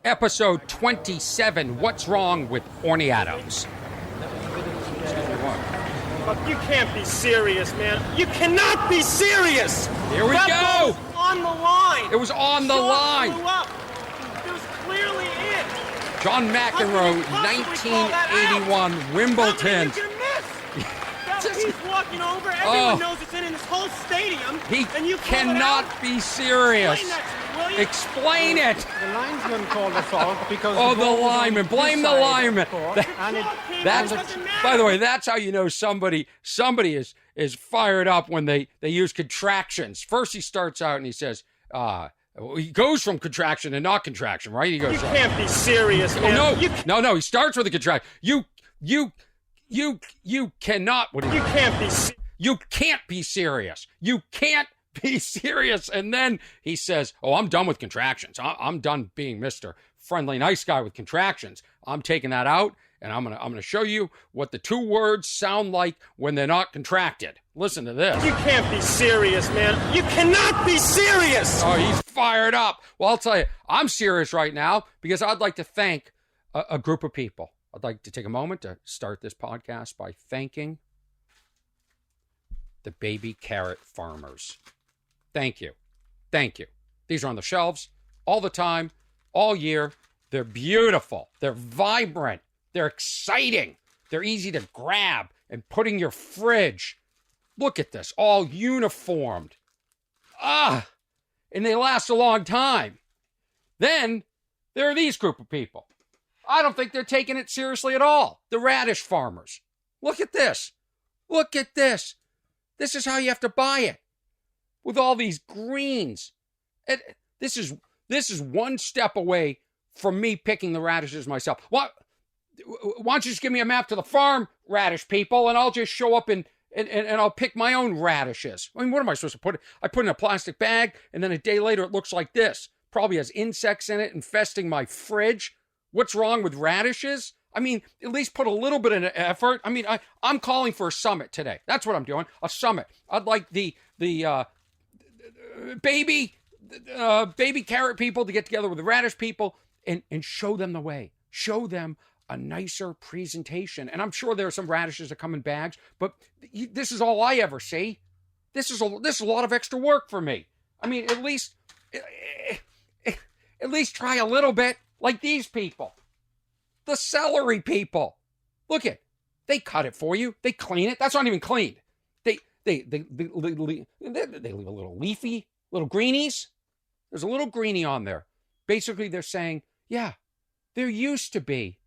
Episode 27, What's Wrong with Orny Adams? You can't be serious, man. You cannot be serious! Here we go! Was on the line! It was on the line! Blew up. It was clearly it! John McEnroe, 1981, Wimbledon. How can you miss? He's walking over, everyone knows it's in this whole stadium. He and you cannot be serious. Explain it. The linesman called a fault because... Oh, the lineman. Blame the lineman. That's, by the way, that's how you know somebody is fired up when they use contractions. First he starts out and he says, he goes from contraction to not contraction, right? He goes, you can't be serious, man. No, he starts with a contraction. You cannot. You can't be. You can't be serious. You can't be serious. And then he says, "Oh, I'm done with contractions. I'm done being Mr. Friendly Nice Guy with contractions. I'm taking that out, and I'm gonna show you what the two words sound like when they're not contracted. Listen to this. You can't be serious, man. You cannot be serious." Oh, he's fired up. Well, I'll tell you, I'm serious right now because I'd like to thank a group of people. I'd like to take a moment to start this podcast by thanking the baby carrot farmers. Thank you. Thank you. These are on the shelves all the time, all year. They're beautiful. They're vibrant. They're exciting. They're easy to grab and put in your fridge. Look at this, all uniformed. And they last a long time. Then there are these group of people. I don't think they're taking it seriously at all. The radish farmers. Look at this. Look at this. This is how you have to buy it. With all these greens. This is one step away from me picking the radishes myself. Why don't you just give me a map to the farm, radish people, and I'll just show up and I'll pick my own radishes. I mean, what am I supposed to put? I put in a plastic bag, and then a day later it looks like this. Probably has insects in it infesting my fridge. What's wrong with radishes? I mean, at least put a little bit of effort. I mean, I'm calling for a summit today. That's what I'm doing, a summit. I'd like the baby carrot people to get together with the radish people and show them the way. Show them a nicer presentation. And I'm sure there are some radishes that come in bags, but this is all I ever see. This is a lot of extra work for me. I mean, at least try a little bit. Like these people, the celery people. Look at, they cut it for you. They clean it. That's not even cleaned. They leave a little leafy, little greenies. There's a little greenie on there. Basically, they're saying, yeah, there used to be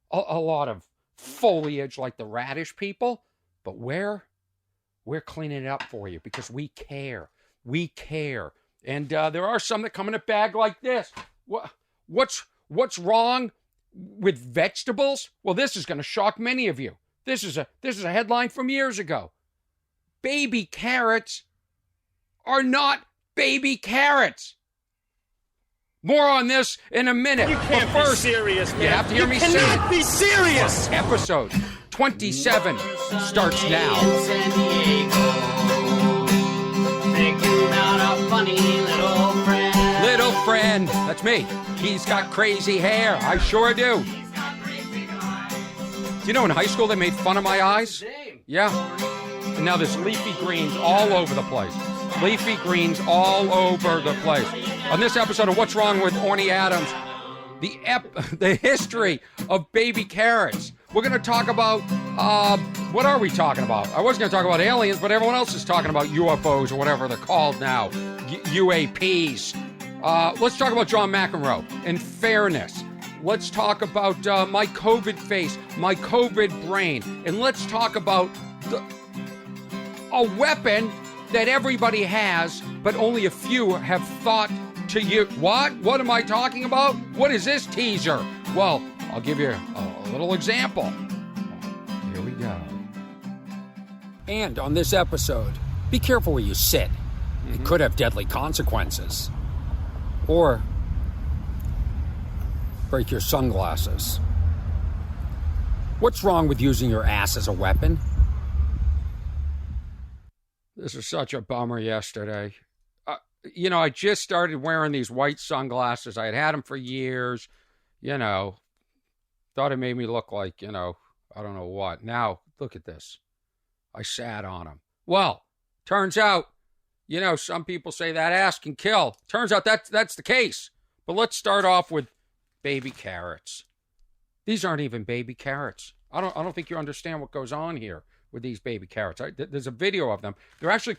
a lot of foliage like the radish people, but we're cleaning it up for you because we care. We care. And there are some that come in a bag like this. What's wrong with vegetables? Well, this is going to shock many of you. This is a headline from years ago. Baby carrots are not baby carrots. More on this in a minute. You can't be serious, man. You have to hear me say it. You cannot be serious. Episode 27 starts now. San Diego, thinking about a funny little friend. Little friend, that's me. He's got crazy hair. I sure do. Do you know in high school they made fun of my eyes? Yeah. And now there's leafy greens all over the place. Leafy greens all over the place. On this episode of What's Wrong with Orny Adams, the history of baby carrots. We're going to talk about, what are we talking about? I was going to talk about aliens, but everyone else is talking about UFOs or whatever they're called now. UAPs. Let's talk about John McEnroe and fairness. Let's talk about my COVID face, my COVID brain. And let's talk about a weapon that everybody has, but only a few have thought to use. What? What am I talking about? What is this teaser? Well, I'll give you a little example. Here we go. And on this episode, be careful where you sit. It could have deadly consequences. Or break your sunglasses. What's wrong with using your ass as a weapon? This is such a bummer yesterday. I just started wearing these white sunglasses. I had them for years, thought it made me look like, I don't know what. Now, look at this. I sat on them. Well, turns out, some people say that ass can kill. Turns out that's the case. But let's start off with baby carrots. These aren't even baby carrots. I don't think you understand what goes on here with these baby carrots. There's a video of them. They're actually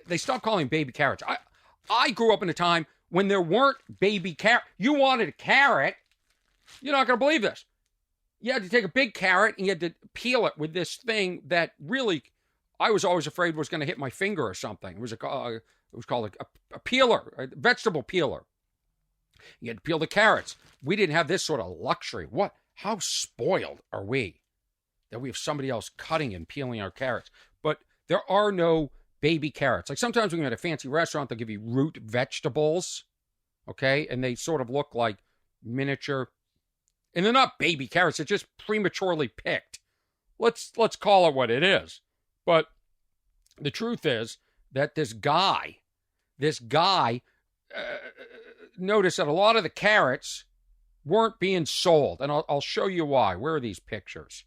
they stopped calling baby carrots. I grew up in a time when there weren't baby carrots. You wanted a carrot. You're not going to believe this. You had to take a big carrot and you had to peel it with this thing that really, I was always afraid was going to hit my finger or something. It was called a peeler, a vegetable peeler. You had to peel the carrots. We didn't have this sort of luxury. How spoiled are we that we have somebody else cutting and peeling our carrots? But there are no baby carrots. Like sometimes when you're at a fancy restaurant, they'll give you root vegetables, okay? And they sort of look like miniature, and they're not baby carrots. They're just prematurely picked. Let's call it what it is. But the truth is that this guy noticed that a lot of the carrots weren't being sold. And I'll show you why. Where are these pictures?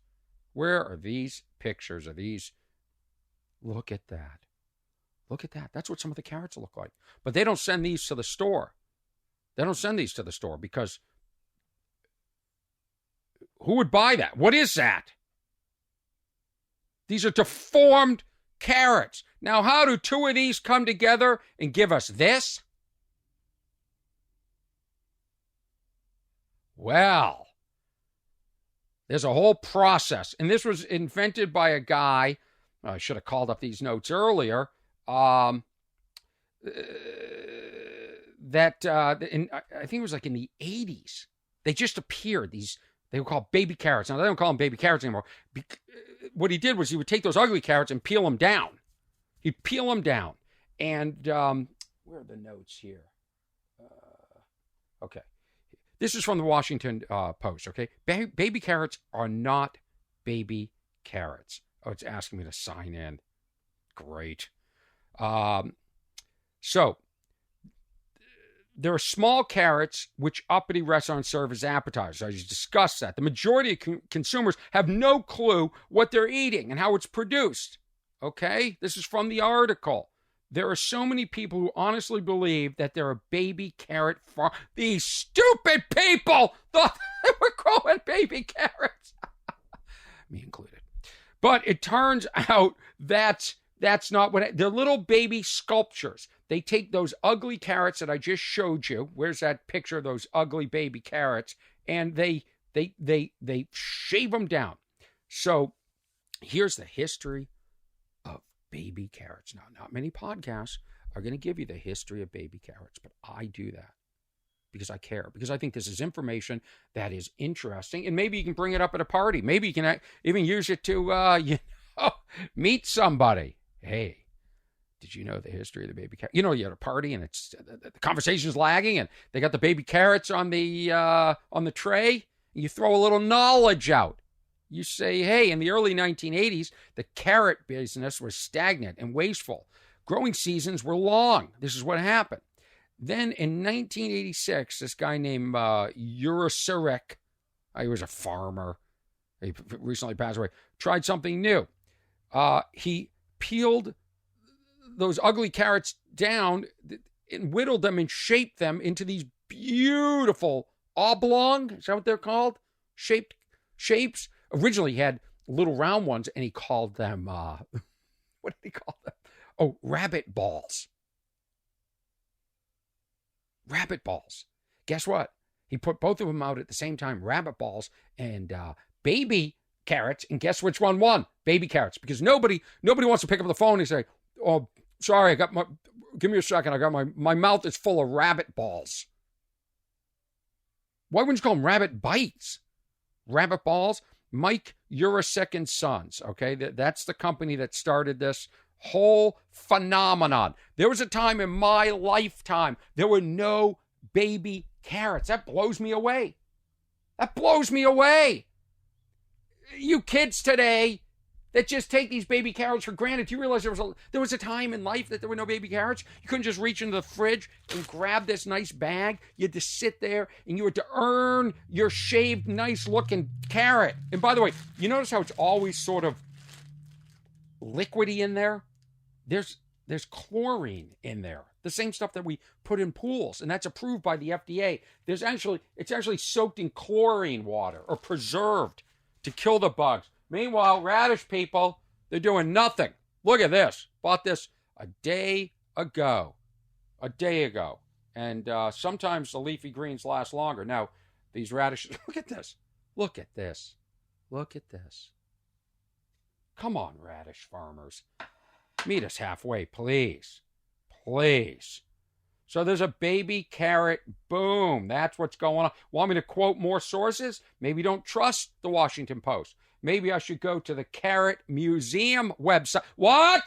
Where are these pictures of these? Look at that. Look at that. That's what some of the carrots look like. But they don't send these to the store. They don't send these to the store because who would buy that? What is that? These are deformed carrots. Now, how do two of these come together and give us this? Well, there's a whole process. And this was invented by a guy. I should have called up these notes earlier. I think it was like in the 80s. They just appeared. They were called baby carrots. Now, they don't call them baby carrots anymore. What he did was he would take those ugly carrots and peel them down. He'd peel them down. And where are the notes here? Okay. This is from the Washington Post, okay? Baby carrots are not baby carrots. Oh, it's asking me to sign in. Great. So, there are small carrots which uppity restaurants serve as appetizers. I just discussed that. The majority of consumers have no clue what they're eating and how it's produced. Okay? This is from the article. There are so many people who honestly believe that there are baby carrot farm. These stupid people thought they were growing baby carrots. Me included. But it turns out that's not what. They're little baby sculptures. They take those ugly carrots that I just showed you. Where's that picture of those ugly baby carrots? And they shave them down. So here's the history of baby carrots. Now, not many podcasts are going to give you the history of baby carrots, but I do that because I care, because I think this is information that is interesting, and maybe you can bring it up at a party. Maybe you can even use it to, meet somebody. Hey, did you know the history of the baby carrot? You're at a party and it's the conversation's lagging, and they got the baby carrots on the tray. And you throw a little knowledge out. You say, hey, in the early 1980s, the carrot business was stagnant and wasteful. Growing seasons were long. This is what happened. Then in 1986, this guy named Urasirek, he was a farmer. He recently passed away. Tried something new. He peeled those ugly carrots down and whittled them and shaped them into these beautiful oblong, is that what they're called? Shapes. Originally he had little round ones, and he called them, what did he call them? Oh, rabbit balls. Rabbit balls. Guess what? He put both of them out at the same time, rabbit balls and baby carrots, and guess which one won? Baby carrots, because nobody wants to pick up the phone and say, oh, sorry, give me a second, my mouth is full of rabbit balls. Why wouldn't you call them rabbit bites? Rabbit balls? Mike Urasek and Sons, okay? That's the company that started this whole phenomenon. There was a time in my lifetime there were no baby carrots. That blows me away. You kids today, that just take these baby carrots for granted. Do you realize there was a time in life that there were no baby carrots? You couldn't just reach into the fridge and grab this nice bag. You had to sit there and you had to earn your shaved, nice looking carrot. And by the way, you notice how it's always sort of liquidy in there? There's chlorine in there. The same stuff that we put in pools, and that's approved by the FDA. It's actually soaked in chlorine water or preserved to kill the bugs. Meanwhile, radish people, they're doing nothing. Look at this. Bought this a day ago. And sometimes the leafy greens last longer. Now, these radishes, look at this. Come on, radish farmers. Meet us halfway, please. So there's a baby carrot boom. That's what's going on. Want me to quote more sources? Maybe don't trust the Washington Post. Maybe I should go to the Carrot Museum website. What?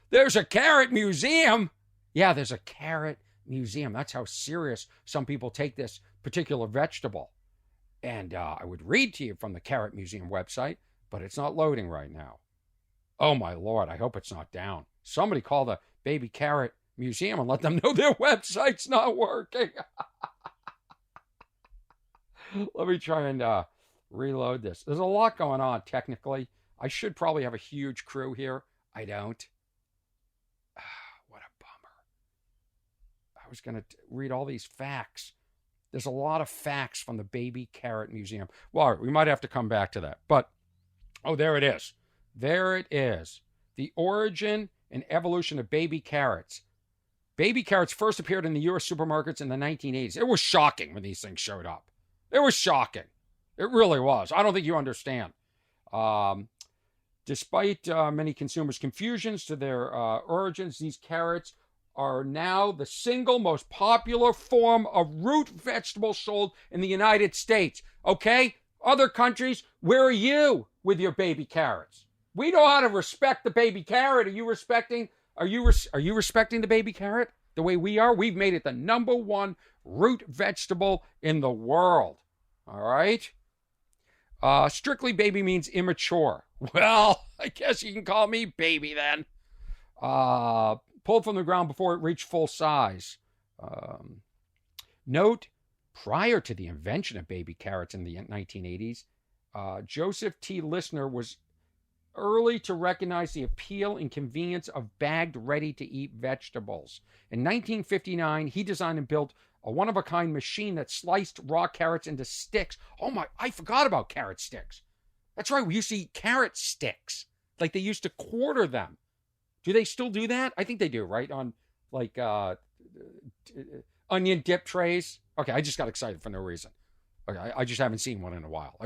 There's a carrot museum? Yeah, there's a carrot museum. That's how serious some people take this particular vegetable. And I would read to you from the Carrot Museum website, but it's not loading right now. Oh, my Lord, I hope it's not down. Somebody call the Baby Carrot Museum and let them know their website's not working. Let me try and reload this. There's a lot going on, technically. I should probably have a huge crew here. I don't. What a bummer. I was going to read all these facts. There's a lot of facts from the Baby Carrot Museum. Well, we might have to come back to that. But, oh, there it is. The origin and evolution of baby carrots. Baby carrots first appeared in the U.S. supermarkets in the 1980s. It was shocking when these things showed up. It was shocking. It really was. I don't think you understand. Despite many consumers' confusions to their origins, these carrots are now the single most popular form of root vegetable sold in the United States. Okay? Other countries, where are you with your baby carrots? We know how to respect the baby carrot. Are you respecting the baby carrot the way we are? We've made it the #1 root vegetable in the world. All right? Strictly baby means immature. Well, I guess you can call me baby then. Pulled from the ground before it reached full size. Note, prior to the invention of baby carrots in the 1980s, Joseph T. Listener was early to recognize the appeal and convenience of bagged, ready-to-eat vegetables. In 1959, he designed and built a one-of-a-kind machine that sliced raw carrots into sticks. Oh my, I forgot about carrot sticks. That's right, we used to eat carrot sticks. Like they used to quarter them. Do they still do that? I think they do, right? On like onion dip trays. Okay, I just got excited for no reason. Okay, I just haven't seen one in a while.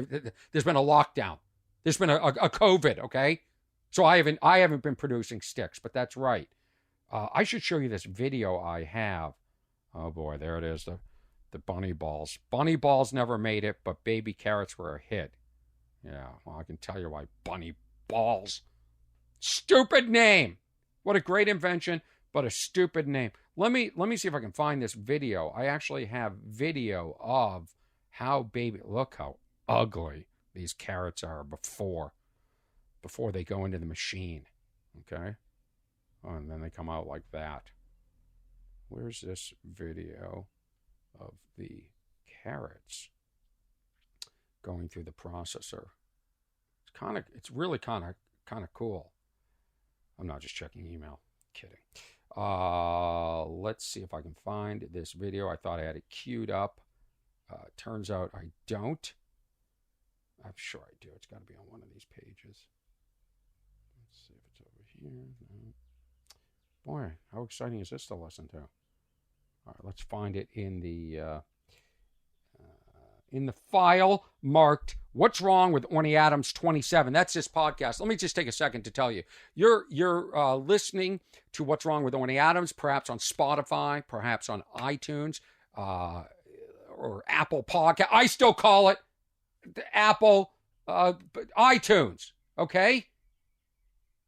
There's been a lockdown. There's been a COVID, okay? So I haven't been producing sticks, but that's right. I should show you this video I have. Oh boy, there it is, the bunny balls. Bunny balls never made it, but baby carrots were a hit. Yeah, well, I can tell you why. Bunny balls. Stupid name. What a great invention, but a stupid name. Let me see if I can find this video. I actually have video of how look how ugly these carrots are before they go into the machine. Okay? Oh, and then they come out like that. Where's this video of the carrots going through the processor? It's really kind of cool. I'm not just checking email. Kidding. Let's see if I can find this video. I thought I had it queued up. Turns out I don't. I'm sure I do. It's got to be on one of these pages. Let's see if it's over here. No. Boy, how exciting is this to listen to? All right, let's find it in the file marked "What's Wrong with Orny Adams 27." That's this podcast. Let me just take a second to tell you. You're listening to What's Wrong with Orny Adams, perhaps on Spotify, perhaps on iTunes, or Apple Podcast. I still call it Apple, iTunes. Okay?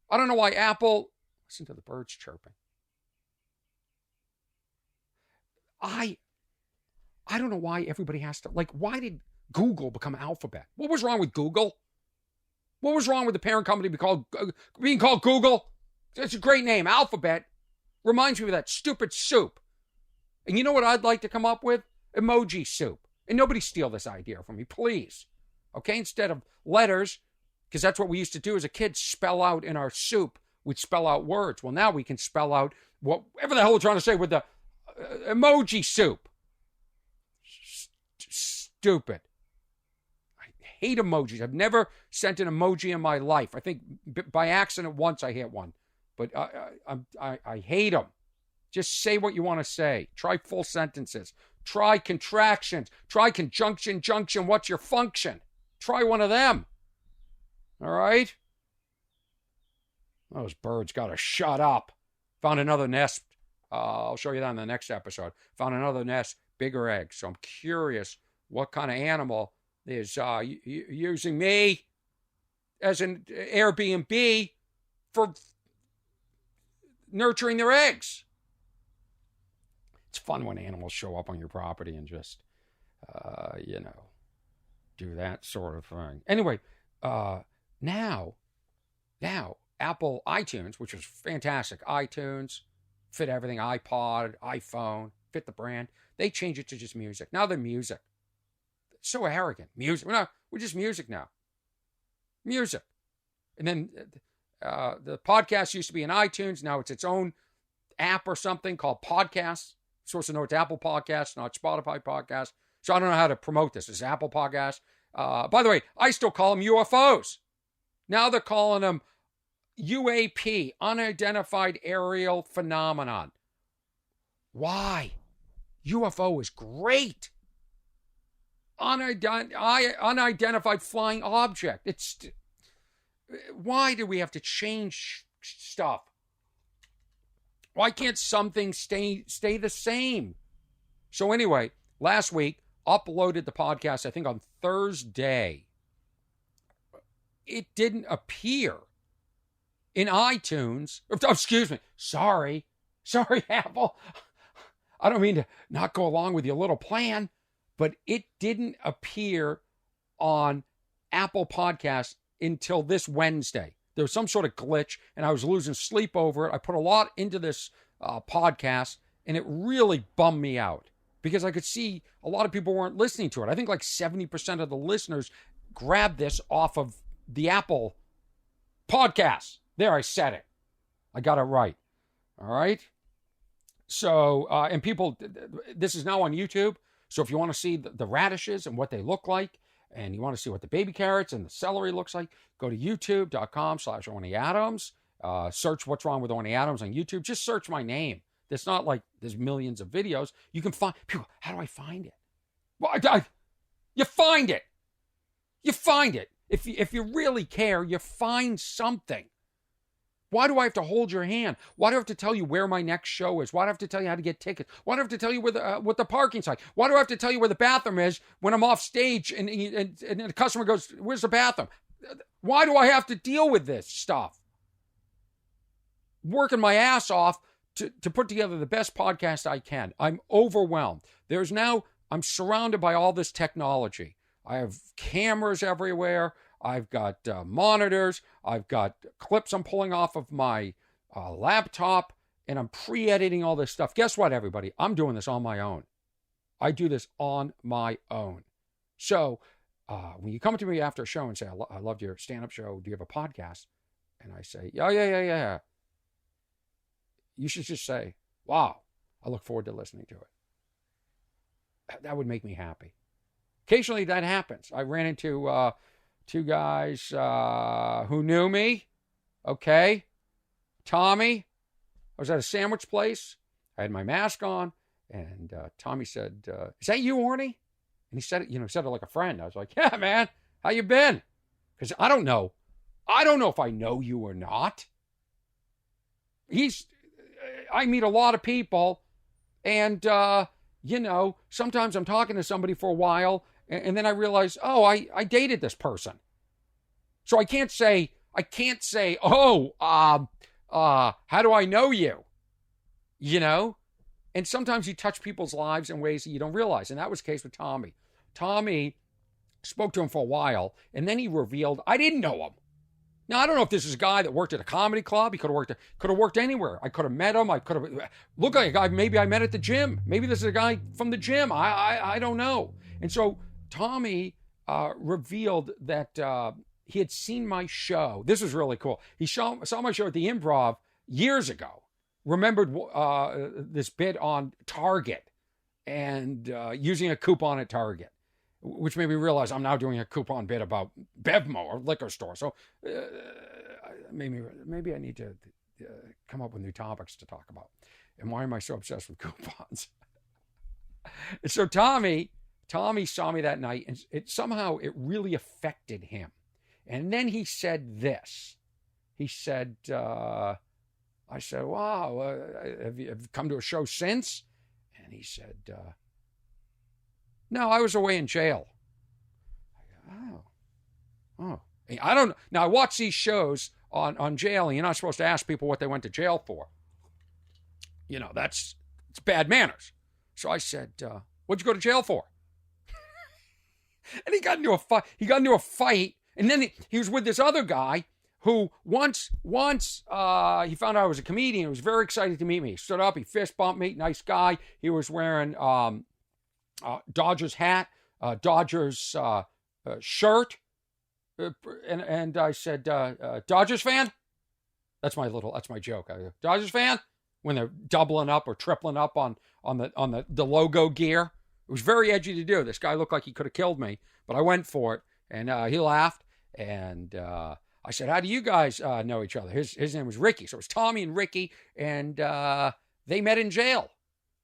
I don't know why Apple. Listen to the birds chirping. I don't know why everybody has to, why did Google become Alphabet? What was wrong with Google? What was wrong with the parent company being called Google? It's a great name. Alphabet reminds me of that stupid soup. And you know what I'd like to come up with? Emoji soup. And nobody steal this idea from me, please. Okay, instead of letters, because that's what we used to do as a kid, spell out in our soup. We'd spell out words. Well, now we can spell out whatever the hell we're trying to say with the emoji soup. Stupid. I hate emojis. I've never sent an emoji in my life. I think by accident once I hit one. But I hate them. Just say what you want to say. Try full sentences. Try contractions. Try conjunction, junction. What's your function? Try one of them. All right? Those birds got to shut up. Found another nest. I'll show you that in the next episode. Found another nest, bigger eggs. So I'm curious what kind of animal is using me as an Airbnb for nurturing their eggs. It's fun when animals show up on your property and just, do that sort of thing. Anyway, now, Apple iTunes, which was fantastic. iTunes, fit everything, iPod, iPhone, fit the brand. They changed it to just music. Now they're music. It's so arrogant. Music. We're just music now. Music. And then the podcast used to be in iTunes. Now it's its own app or something called Podcasts. You're supposed to know it's Apple Podcasts, not Spotify Podcasts. So I don't know how to promote this. It's Apple Podcasts. By the way, I still call them UFOs. Now they're calling them UAP, Unidentified Aerial Phenomenon. Why? UFO is great. Unidentified flying object. Why do we have to change stuff? Why can't something stay the same? So anyway, last week, uploaded the podcast, I think on Thursday. It didn't appear in iTunes. Excuse me. Sorry, Apple. I don't mean to not go along with your little plan, but it didn't appear on Apple Podcasts until this Wednesday. There was some sort of glitch, and I was losing sleep over it. I put a lot into this podcast, and it really bummed me out because I could see a lot of people weren't listening to it. I think like 70% of the listeners grabbed this off of the Apple Podcasts. There, I said it. I got it right. All right? So, and people, this is now on YouTube. So if you want to see the radishes and what they look like, and you want to see what the baby carrots and the celery looks like, go to youtube.com/Orny Adams. Search What's Wrong with Orny Adams on YouTube. Just search my name. It's not like there's millions of videos. You can find people. How do I find it? Well, you find it. You find it. If you really care, you find something. Why do I have to hold your hand? Why do I have to tell you where my next show is? Why do I have to tell you how to get tickets? Why do I have to tell you what the parking's like? Why do I have to tell you where the bathroom is when I'm off stage and the customer goes, "Where's the bathroom?" Why do I have to deal with this stuff? Working my ass off to put together the best podcast I can. I'm overwhelmed. I'm surrounded by all this technology. I have cameras everywhere. I've got monitors. I've got clips I'm pulling off of my laptop, and I'm pre-editing all this stuff. Guess what, everybody? I'm doing this on my own. I do this on my own. So when you come to me after a show and say, I loved your stand-up show, do you have a podcast? And I say, yeah. You should just say, wow, I look forward to listening to it. That would make me happy. Occasionally that happens. I ran into two guys who knew me. Okay. Tommy. I was at a sandwich place. I had my mask on. And Tommy said, is that you, Orny? And he said it like a friend. I was like, yeah, man. How you been? Because I don't know. I don't know if I know you or not. I meet a lot of people. And, sometimes I'm talking to somebody for a while. And then I realize, I dated this person. So I can't say, how do I know you? And sometimes you touch people's lives in ways that you don't realize. And that was the case with Tommy. Tommy spoke to him for a while, and then he revealed, I didn't know him. Now, I don't know if this is a guy that worked at a comedy club. He could have worked anywhere. I could have met him. I could have looked like a guy maybe I met at the gym. Maybe this is a guy from the gym. I don't know. And so Tommy revealed that he had seen my show. This was really cool. He saw my show at the Improv years ago. Remembered this bit on Target and using a coupon at Target, which made me realize I'm now doing a coupon bit about Bevmo or liquor store. So maybe I need to come up with new topics to talk about. And why am I so obsessed with coupons? And so Tommy saw me that night, and somehow it really affected him. And then he said this. He said, I said, wow, have you come to a show since? And he said, no, I was away in jail. I go, oh. I don't know. Now, I watch these shows on jail, and you're not supposed to ask people what they went to jail for. You know, it's bad manners. So I said, what'd you go to jail for? And he got into a fight. And then he was with this other guy who once he found out I was a comedian. He was very excited to meet me. He stood up, he fist bumped me, nice guy. He was wearing Dodgers hat, Dodgers shirt. And I said, Dodgers fan? That's my joke. I go, Dodgers fan? When they're doubling up or tripling up on the logo gear. It was very edgy to do. This guy looked like he could have killed me, but I went for it. And he laughed. And I said, how do you guys know each other? His name was Ricky. So it was Tommy and Ricky. And they met in jail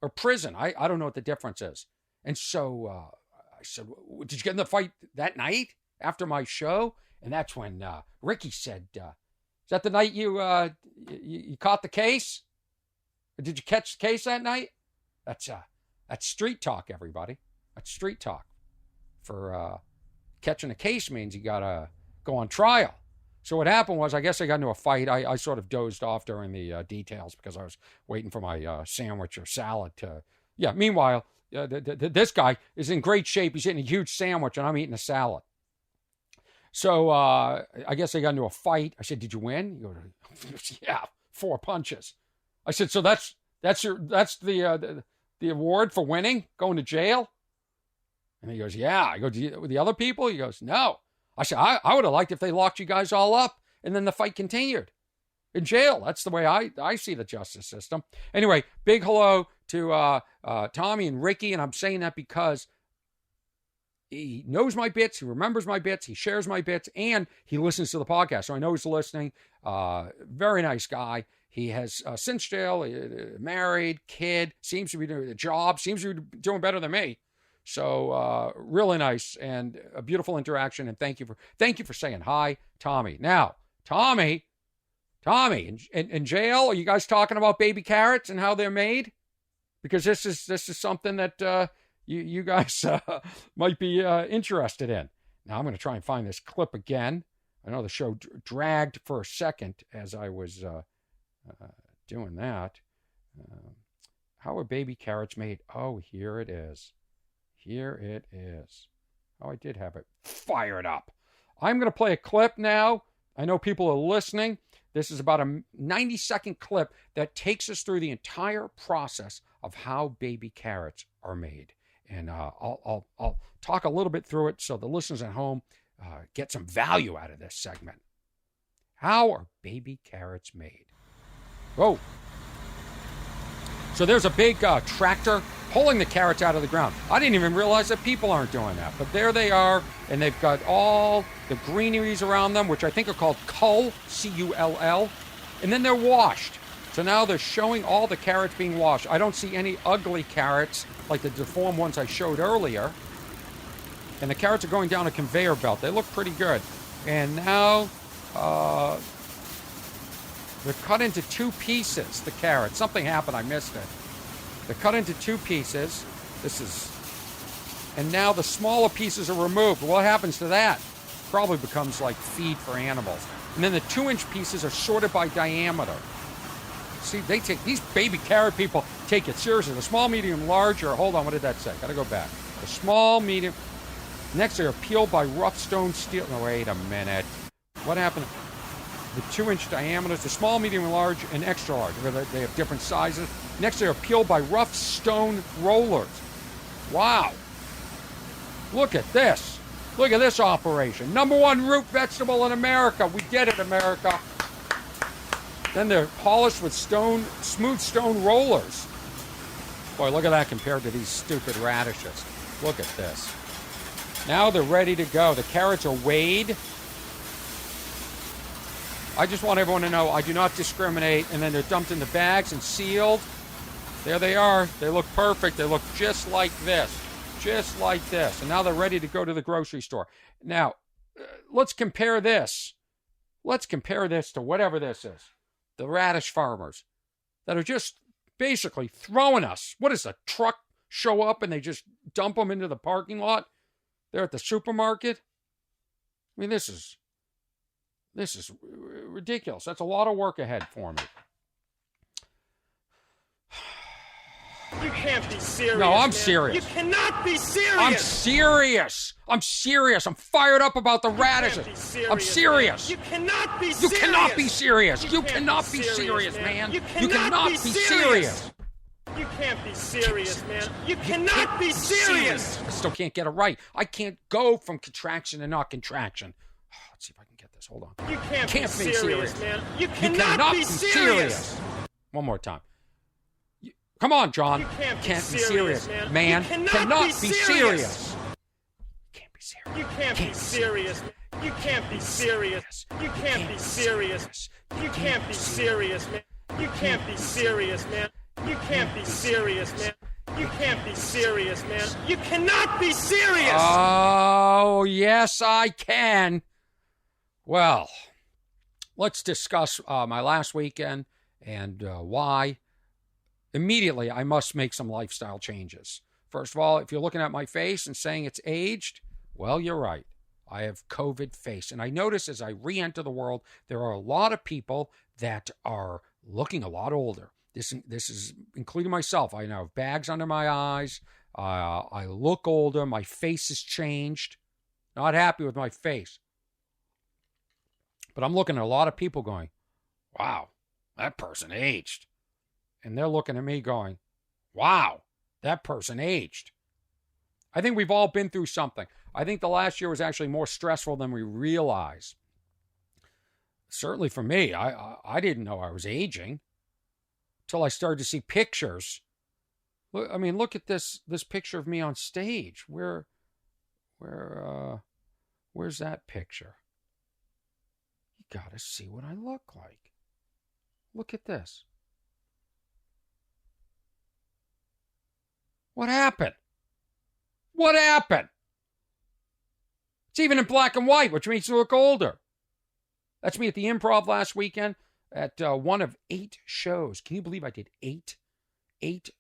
or prison. I don't know what the difference is. And so I said, did you get in the fight that night after my show? And that's when Ricky said, is that the night you caught the case? Or did you catch the case that night? That's street talk, everybody. That's street talk. For catching a case means you got to go on trial. So what happened was, I guess I got into a fight. I sort of dozed off during the details because I was waiting for my sandwich or salad to... Yeah, meanwhile, this guy is in great shape. He's eating a huge sandwich, and I'm eating a salad. So I guess I got into a fight. I said, did you win? He goes, yeah, 4 punches. I said, so that's the award for winning, going to jail? And he goes, yeah. I go, with the other people? He goes, no. I said, I would have liked if they locked you guys all up and then the fight continued in jail. That's the way I see the justice system. Anyway, big hello to Tommy and Ricky, and I'm saying that because he knows my bits, he remembers my bits, he shares my bits, and he listens to the podcast. So I know he's listening. Very nice guy. He has since jail, married, kid, seems to be doing a job, seems to be doing better than me. So really nice and a beautiful interaction. And thank you for saying hi, Tommy. Now, Tommy, in jail, are you guys talking about baby carrots and how they're made? Because this is something that you guys might be interested in. Now I'm going to try and find this clip again. I know the show dragged for a second as I was doing that. How are baby carrots made? Oh, here it is. Here it is. Oh, I did have it fired up. I'm going to play a clip now. I know people are listening. This is about a 90-second clip that takes us through the entire process of how baby carrots are made. And I'll talk a little bit through it so the listeners at home get some value out of this segment. How are baby carrots made? Whoa. So there's a big tractor pulling the carrots out of the ground. I didn't even realize that people aren't doing that. But there they are, and they've got all the greeneries around them, which I think are called cull, C-U-L-L, and then they're washed. So now they're showing all the carrots being washed. I don't see any ugly carrots like the deformed ones I showed earlier. And the carrots are going down a conveyor belt. They look pretty good. And now they're cut into 2 pieces, the carrots. Something happened, I missed it. They're cut into 2 pieces. And now the smaller pieces are removed. What happens to that? Probably becomes like feed for animals. And then the 2-inch pieces are sorted by diameter. See, these baby carrot people take it seriously. The small, medium, large, or hold on, what did that say? Gotta go back. The small, medium. Next, they are peeled by rough stone steel. No, wait a minute. What happened? with 2-inch diameters. The small, medium, and large, and extra large. They have different sizes. Next, they are peeled by rough stone rollers. Wow. Look at this. Look at this operation. #1 root vegetable in America. We did it, America. Then they're polished with smooth stone rollers. Boy, look at that compared to these stupid radishes. Look at this. Now they're ready to go. The carrots are weighed. I just want everyone to know I do not discriminate. And then they're dumped into bags and sealed. There they are. They look perfect. They look just like this. Just like this. And now they're ready to go to the grocery store. Now, let's compare this. Let's compare this to whatever this is. The radish farmers that are just basically throwing us. What is a truck show up and they just dump them into the parking lot? They're at the supermarket. I mean, this is ridiculous. That's a lot of work ahead for me. You can't be serious. No, I'm man. serious. You cannot be serious. I'm serious. I'm serious. I'm fired up about the radishes. I'm serious. You cannot be You serious. cannot be serious. You can't cannot be be serious, man. You You cannot be serious. You can't be serious, man. You cannot be serious. I still can't get it right. I can't go from contraction to not contraction. Let's see if I can get this. Hold on. You can't be be serious, man. You You cannot be serious. One more time. Come on, John. You can't be be serious, serious, man. man. You Cannot be be serious. Can't be serious. You can't be serious. You can't be serious. You can't be serious. You can't be serious, man. You can't be serious, man. You can't be serious, man. You can't be serious, man. You cannot be serious. Oh, yes, I can. Well, let's discuss my last weekend and why. Immediately, I must make some lifestyle changes. First of all, if you're looking at my face and saying it's aged, well, you're right. I have COVID face. And I notice as I re-enter the world, there are a lot of people that are looking a lot older. This is including myself. I now have bags under my eyes. I look older. My face has changed. Not happy with my face. But I'm looking at a lot of people going, wow, that person aged. And they're looking at me going, wow, that person aged. I think we've all been through something. I think the last year was actually more stressful than we realize. Certainly for me, I didn't know I was aging until I started to see pictures. Look at this picture of me on stage. Where's that picture? You gotta see what I look like. Look at this. What happened? What happened? It's even in black and white, which makes you look older. That's me at the Improv last weekend at one of 8 shows. Can you believe I did 8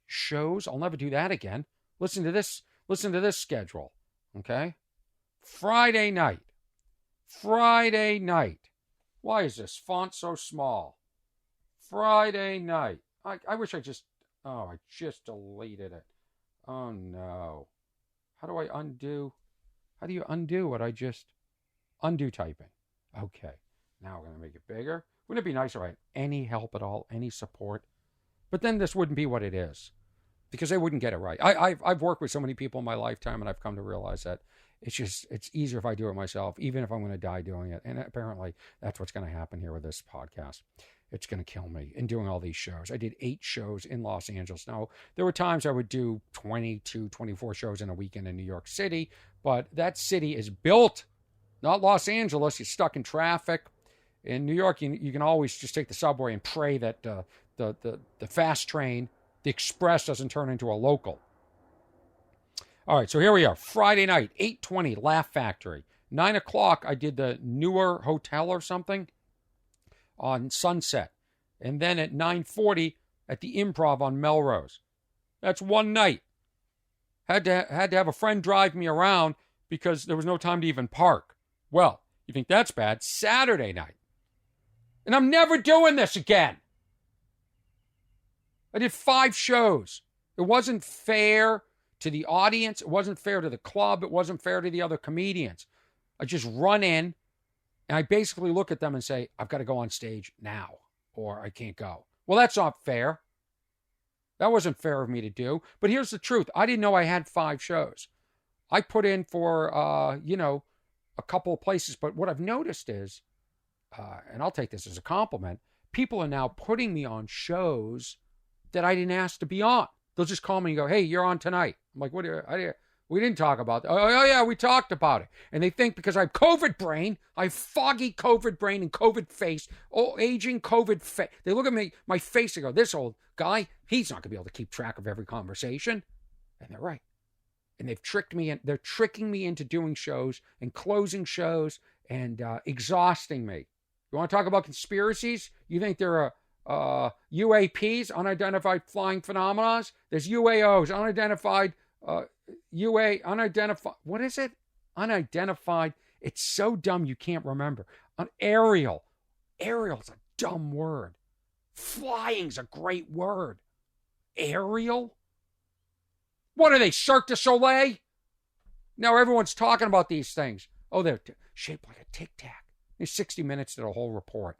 shows? I'll never do that again. Listen to this schedule, okay? Friday night. Why is this font so small? Friday night. I wish I just deleted it. Oh, no. How do you undo what I just... Undo typing. Okay. Now we're going to make it bigger. Wouldn't it be nice if I had any help at all, any support? But then this wouldn't be what it is. Because they wouldn't get it right. I've worked with so many people in my lifetime, and I've come to realize that it's easier if I do it myself, even if I'm going to die doing it. And apparently, that's what's going to happen here with this podcast. It's going to kill me in doing all these shows. I did 8 shows in Los Angeles. Now, there were times I would do 22, 24 shows in a weekend in New York City, but that city is built, not Los Angeles. You're stuck in traffic. In New York, you can always just take the subway and pray that the fast train, the express, doesn't turn into a local. All right, so here we are. Friday night, 8:20, Laugh Factory. 9 o'clock, I did the Newer Hotel or something on Sunset. And then at 9:40 at the Improv on Melrose. That's one night. Had to have a friend drive me around because there was no time to even park. Well, you think that's bad? Saturday night. And I'm never doing this again. I did 5 shows. It wasn't fair to the audience. It wasn't fair to the club. It wasn't fair to the other comedians. I just run in And I basically look at them and say, I've got to go on stage now, or I can't go. Well, that's not fair. That wasn't fair of me to do. But here's the truth. I didn't know I had 5 shows. I put in for, a couple of places. But what I've noticed is, and I'll take this as a compliment, people are now putting me on shows that I didn't ask to be on. They'll just call me and go, hey, you're on tonight. I'm like, we didn't talk about that. Oh, yeah, we talked about it. And they think because I have COVID brain, I have foggy COVID brain and COVID face, aging COVID face. They look at me, my face, and go, this old guy, he's not going to be able to keep track of every conversation. And they're right. And they've tricked me, and they're tricking me into doing shows and closing shows and exhausting me. You want to talk about conspiracies? You think there are UAPs, unidentified flying phenomena? There's UAOs, unidentified unidentified, what is it? Unidentified. It's so dumb you can't remember. An aerial. Aerial's a dumb word. Flying's a great word. Aerial? What are they, Cirque du Soleil? Now everyone's talking about these things. Oh, they're shaped like a Tic Tac. There's 60 Minutes to the whole report.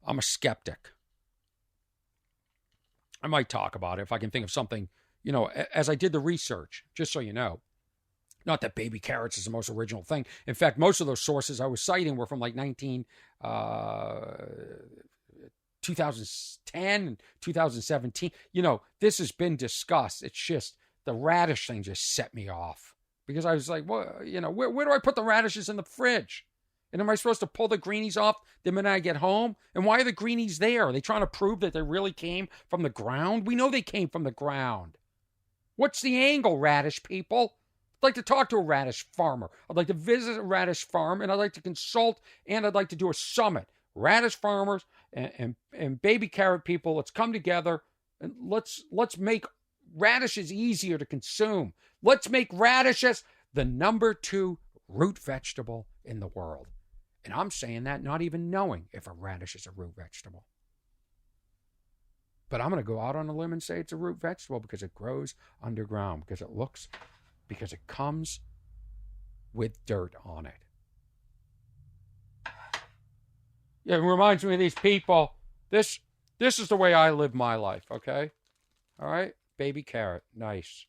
I'm a skeptic. I might talk about it if I can think of something, as I did the research, just so you know. Not that baby carrots is the most original thing. In fact, most of those sources I was citing were from like 2010 and 2017. This has been discussed. It's just the radish thing just set me off. Because I was like, well, where do I put the radishes in the fridge? And am I supposed to pull the greenies off the minute I get home? And why are the greenies there? Are they trying to prove that they really came from the ground? We know they came from the ground. What's the angle, radish people? I'd like to talk to a radish farmer. I'd like to visit a radish farm, and I'd like to consult, and I'd like to do a summit. Radish farmers and baby carrot people, let's come together, and let's make radishes easier to consume. Let's make radishes the number 2 root vegetable in the world. And I'm saying that not even knowing if a radish is a root vegetable. But I'm going to go out on a limb and say it's a root vegetable because it grows underground, because it comes with dirt on it. Yeah, it reminds me of these people. This is the way I live my life, okay? All right? Baby carrot. Nice.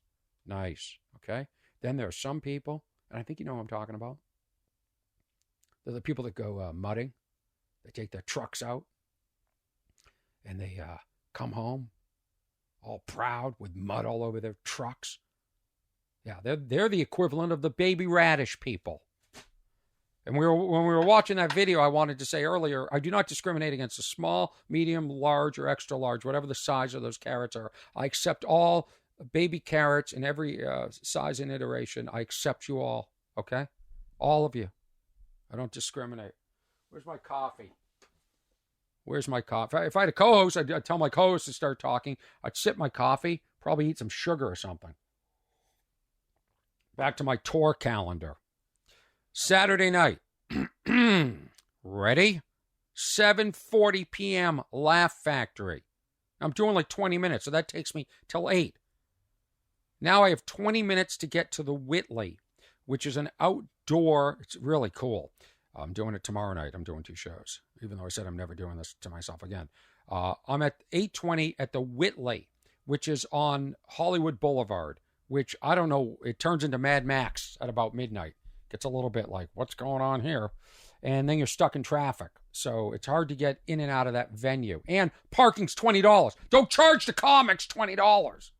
Okay? Then there are some people, and I think you know what I'm talking about. They're the people that go mudding. They take their trucks out, and they come home all proud with mud all over their trucks. Yeah, they're the equivalent of the baby radish people. And when we were watching that video, I wanted to say earlier, I do not discriminate against a small, medium, large, or extra large, whatever the size of those carrots are. I accept all baby carrots in every size and iteration. I accept you all, okay? All of you. I don't discriminate. Where's my coffee? If I had a co-host, I'd tell my co-host to start talking. I'd sip my coffee, probably eat some sugar or something. Back to my tour calendar. Saturday night. Ready? 7:40 p.m. Laugh Factory. I'm doing like 20 minutes, so that takes me till 8. Now I have 20 minutes to get to the Whitley, which is an outdoor, it's really cool. I'm doing it tomorrow night. I'm doing 2 shows, even though I said I'm never doing this to myself again. I'm at 8:20 at the Whitley, which is on Hollywood Boulevard, which I don't know, it turns into Mad Max at about midnight. Gets a little bit like, what's going on here? And then you're stuck in traffic. So it's hard to get in and out of that venue. And parking's $20. Don't charge the comics $20.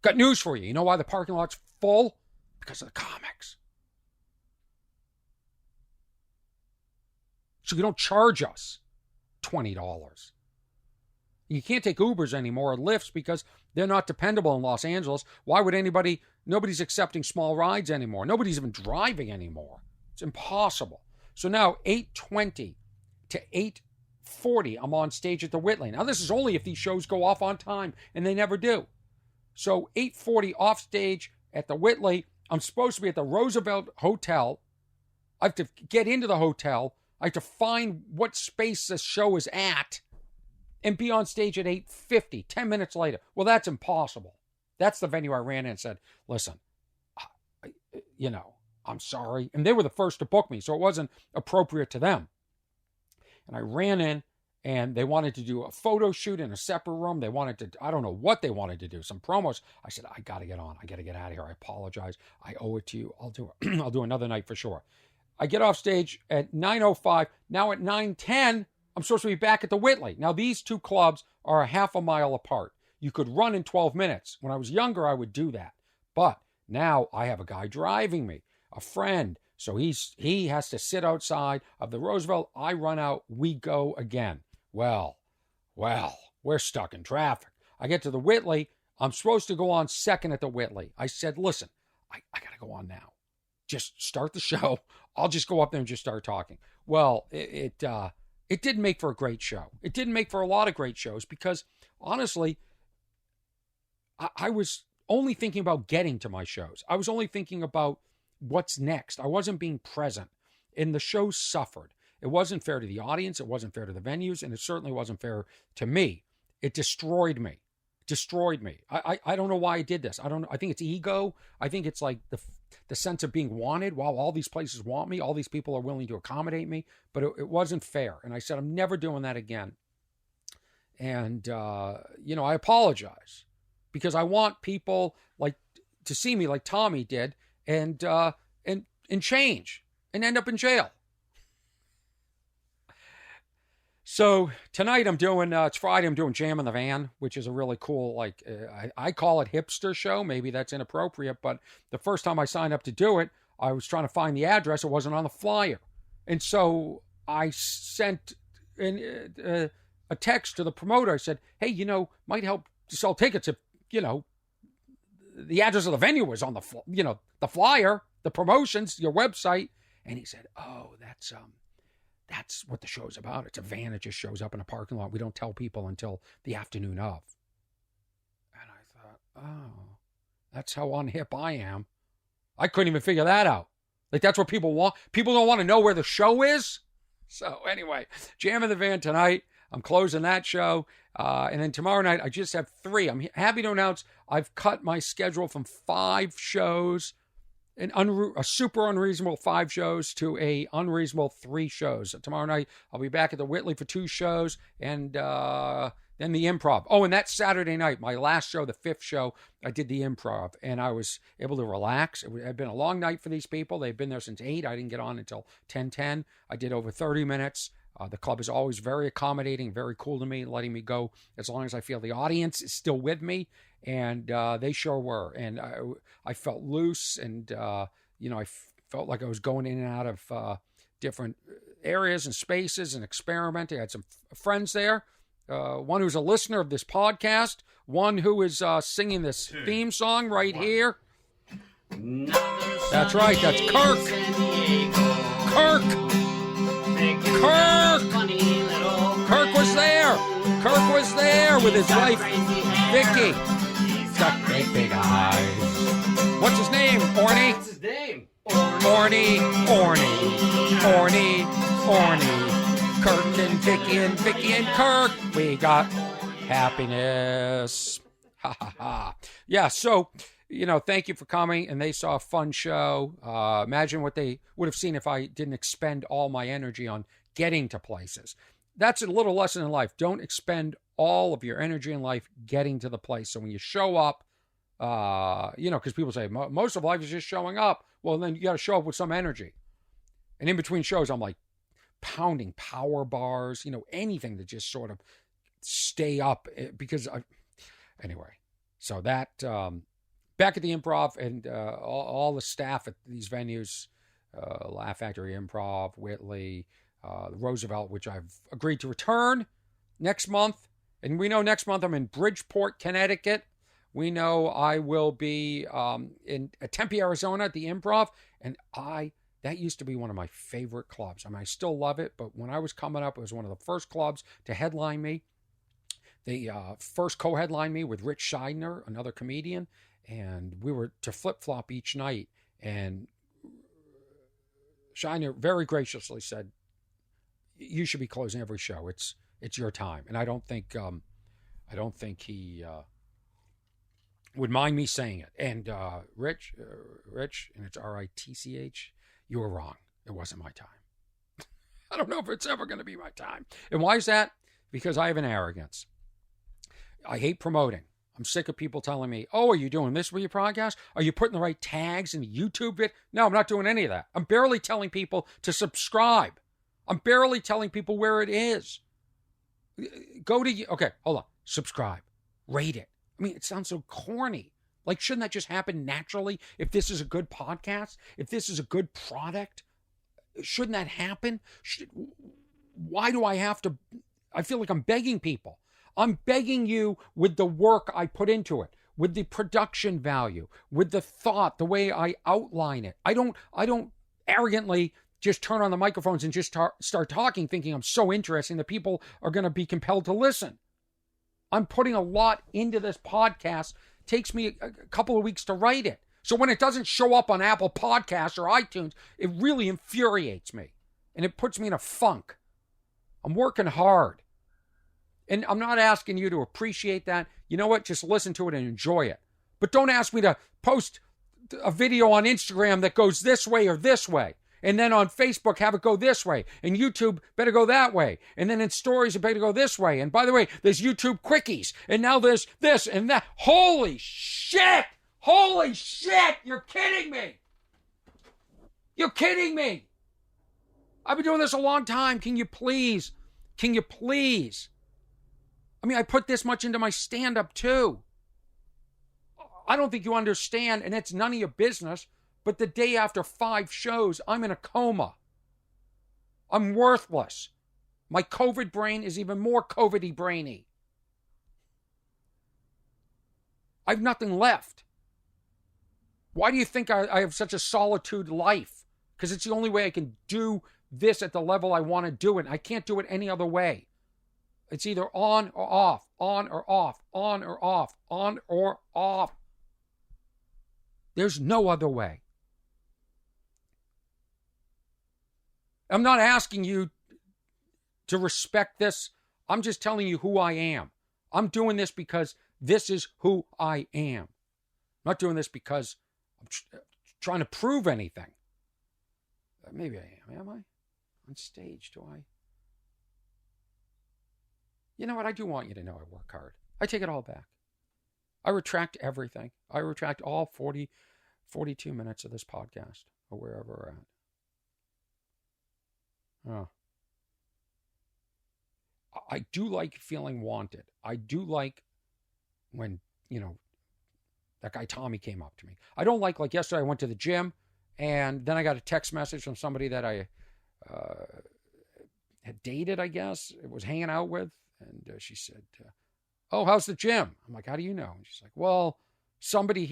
Got news for you. You know why the parking lot's full? Because of the comics. So you don't charge us $20. You can't take Ubers anymore or Lyfts because they're not dependable in Los Angeles. Why would nobody's accepting small rides anymore. Nobody's even driving anymore. It's impossible. So now 8:20 to 8:40, I'm on stage at the Whitley. Now this is only if these shows go off on time, and they never do. So 8:40 off stage at the Whitley. I'm supposed to be at the Roosevelt Hotel. I have to get into the hotel. I have to find what space this show is at and be on stage at 8:50, 10 minutes later. Well, that's impossible. That's the venue I ran in and said, listen, I'm sorry. And they were the first to book me, so it wasn't appropriate to them. And I ran in, and they wanted to do a photo shoot in a separate room. They wanted to, I don't know what they wanted to do, some promos. I said, I got to get on. I got to get out of here. I apologize. I owe it to you. I'll do it. I'll do another night for sure. I get off stage at 9:05. Now at 9:10, I'm supposed to be back at the Whitley. Now, these two clubs are a half a mile apart. You could run in 12 minutes. When I was younger, I would do that. But now I have a guy driving me, a friend. So he has to sit outside of the Roosevelt. I run out. We go again. Well, we're stuck in traffic. I get to the Whitley. I'm supposed to go on second at the Whitley. I said, listen, I got to go on now. Just start the show. I'll just go up there and just start talking. Well, it didn't make for a great show. It didn't make for a lot of great shows because, honestly, I was only thinking about getting to my shows. I was only thinking about what's next. I wasn't being present, and the show suffered. It wasn't fair to the audience. It wasn't fair to the venues, and it certainly wasn't fair to me. It destroyed me. I don't know why I did this. I don't know. I think it's ego. I think it's like the sense of being wanted. Wow, all these places want me. All these people are willing to accommodate me, but it wasn't fair. And I said, I'm never doing that again. And, I apologize because I want people like to see me like Tommy did and change and end up in jail. So tonight I'm doing, it's Friday, I'm doing Jam in the Van, which is a really cool, I call it hipster show. Maybe that's inappropriate, but the first time I signed up to do it, I was trying to find the address. It wasn't on the flyer. And so I sent a text to the promoter. I said, hey, might help to sell tickets if, the address of the venue was on the flyer, the promotions, your website. And he said, oh, that's what the show's about. It's a van that just shows up in a parking lot. We don't tell people until the afternoon of. And I thought, oh, that's how unhip I am. I couldn't even figure that out. Like, that's what people want. People don't want to know where the show is. So anyway, Jam in the Van tonight. I'm closing that show. And then tomorrow night, I just have 3. I'm happy to announce I've cut my schedule from 5 shows, a super unreasonable 5 shows to a unreasonable 3 shows. So tomorrow night, I'll be back at the Whitley for 2 shows and then the Improv. Oh, and that Saturday night, my last show, the 5th show, I did the Improv and I was able to relax. It had been a long night for these people. They've been there since 8. I didn't get on until 10:10. I did over 30 minutes. The club is always very accommodating, very cool to me, letting me go as long as I feel the audience is still with me. And they sure were. And I felt loose and, I felt like I was going in and out of different areas and spaces and experimenting. I had some friends there. One who's a listener of this podcast. One who is singing this theme song right here. That's right. That's Kirk. Kirk was there. Kirk was there with his wife, Vicky. He's got great big eyes. What's his name, Orny? What's his name? Orny. Kirk and Vicky and Kirk. We got happiness. Ha ha ha. Yeah, so, thank you for coming. And they saw a fun show. Imagine what they would have seen if I didn't expend all my energy on getting to places. That's a little lesson in life. Don't expend all of your energy in life getting to the place. So when you show up, because people say most of life is just showing up. Well, then you got to show up with some energy. And in between shows, I'm like pounding power bars, anything to just sort of stay up because anyway, so that, back at the Improv and all the staff at these venues, Laugh Factory Improv, Whitley, the Roosevelt, which I've agreed to return next month. And we know next month I'm in Bridgeport, Connecticut. We know I will be in Tempe, Arizona at the Improv. And that used to be one of my favorite clubs. I mean, I still love it, but when I was coming up, it was one of the first clubs to headline me. They first co-headlined me with Rich Scheidner, another comedian, and we were to flip-flop each night. And Scheidner very graciously said, you should be closing every show. It's your time. And I don't think he would mind me saying it. And Rich, and it's RITCH, you were wrong. It wasn't my time. I don't know if it's ever going to be my time. And why is that? Because I have an arrogance. I hate promoting. I'm sick of people telling me, oh, are you doing this with your podcast? Are you putting the right tags in the YouTube vid? No, I'm not doing any of that. I'm barely telling people to subscribe. I'm barely telling people where it is. Okay, hold on. Subscribe. Rate it. I mean, it sounds so corny. Like, shouldn't that just happen naturally? If this is a good podcast, if this is a good product, shouldn't that happen? Why do I have to? I feel like I'm begging people. I'm begging you with the work I put into it, with the production value, with the thought, the way I outline it. I don't arrogantly just turn on the microphones and just start talking thinking I'm so interesting that people are going to be compelled to listen. I'm putting a lot into this podcast. It takes me a couple of weeks to write it. So when it doesn't show up on Apple Podcasts or iTunes, it really infuriates me. And it puts me in a funk. I'm working hard. And I'm not asking you to appreciate that. You know what? Just listen to it and enjoy it. But don't ask me to post a video on Instagram that goes this way or this way. And then on Facebook, have it go this way. And YouTube better go that way. And then in stories, it better go this way. And by the way, there's YouTube quickies. And now there's this and that. Holy shit! Holy shit! You're kidding me! You're kidding me! I've been doing this a long time. Can you please? Can you please? I mean, I put this much into my stand-up too. I don't think you understand, and it's none of your business, but the day after 5 shows, I'm in a coma. I'm worthless. My COVID brain is even more COVID-y brainy. I have nothing left. Why do you think I have such a solitude life? Because it's the only way I can do this at the level I want to do it. I can't do it any other way. It's either on or off, on or off, on or off, on or off. There's no other way. I'm not asking you to respect this. I'm just telling you who I am. I'm doing this because this is who I am. I'm not doing this because I'm trying to prove anything. Maybe I am. Am I? On stage, do I? You know what? I do want you to know I work hard. I take it all back. I retract everything. I retract all 42 minutes of this podcast or wherever we're at. Oh. I do like feeling wanted. I do like when, that guy Tommy came up to me. I don't like yesterday I went to the gym and then I got a text message from somebody that I had dated, I guess, was hanging out with. And she said, oh, how's the gym? I'm like, how do you know? And she's like, well, somebody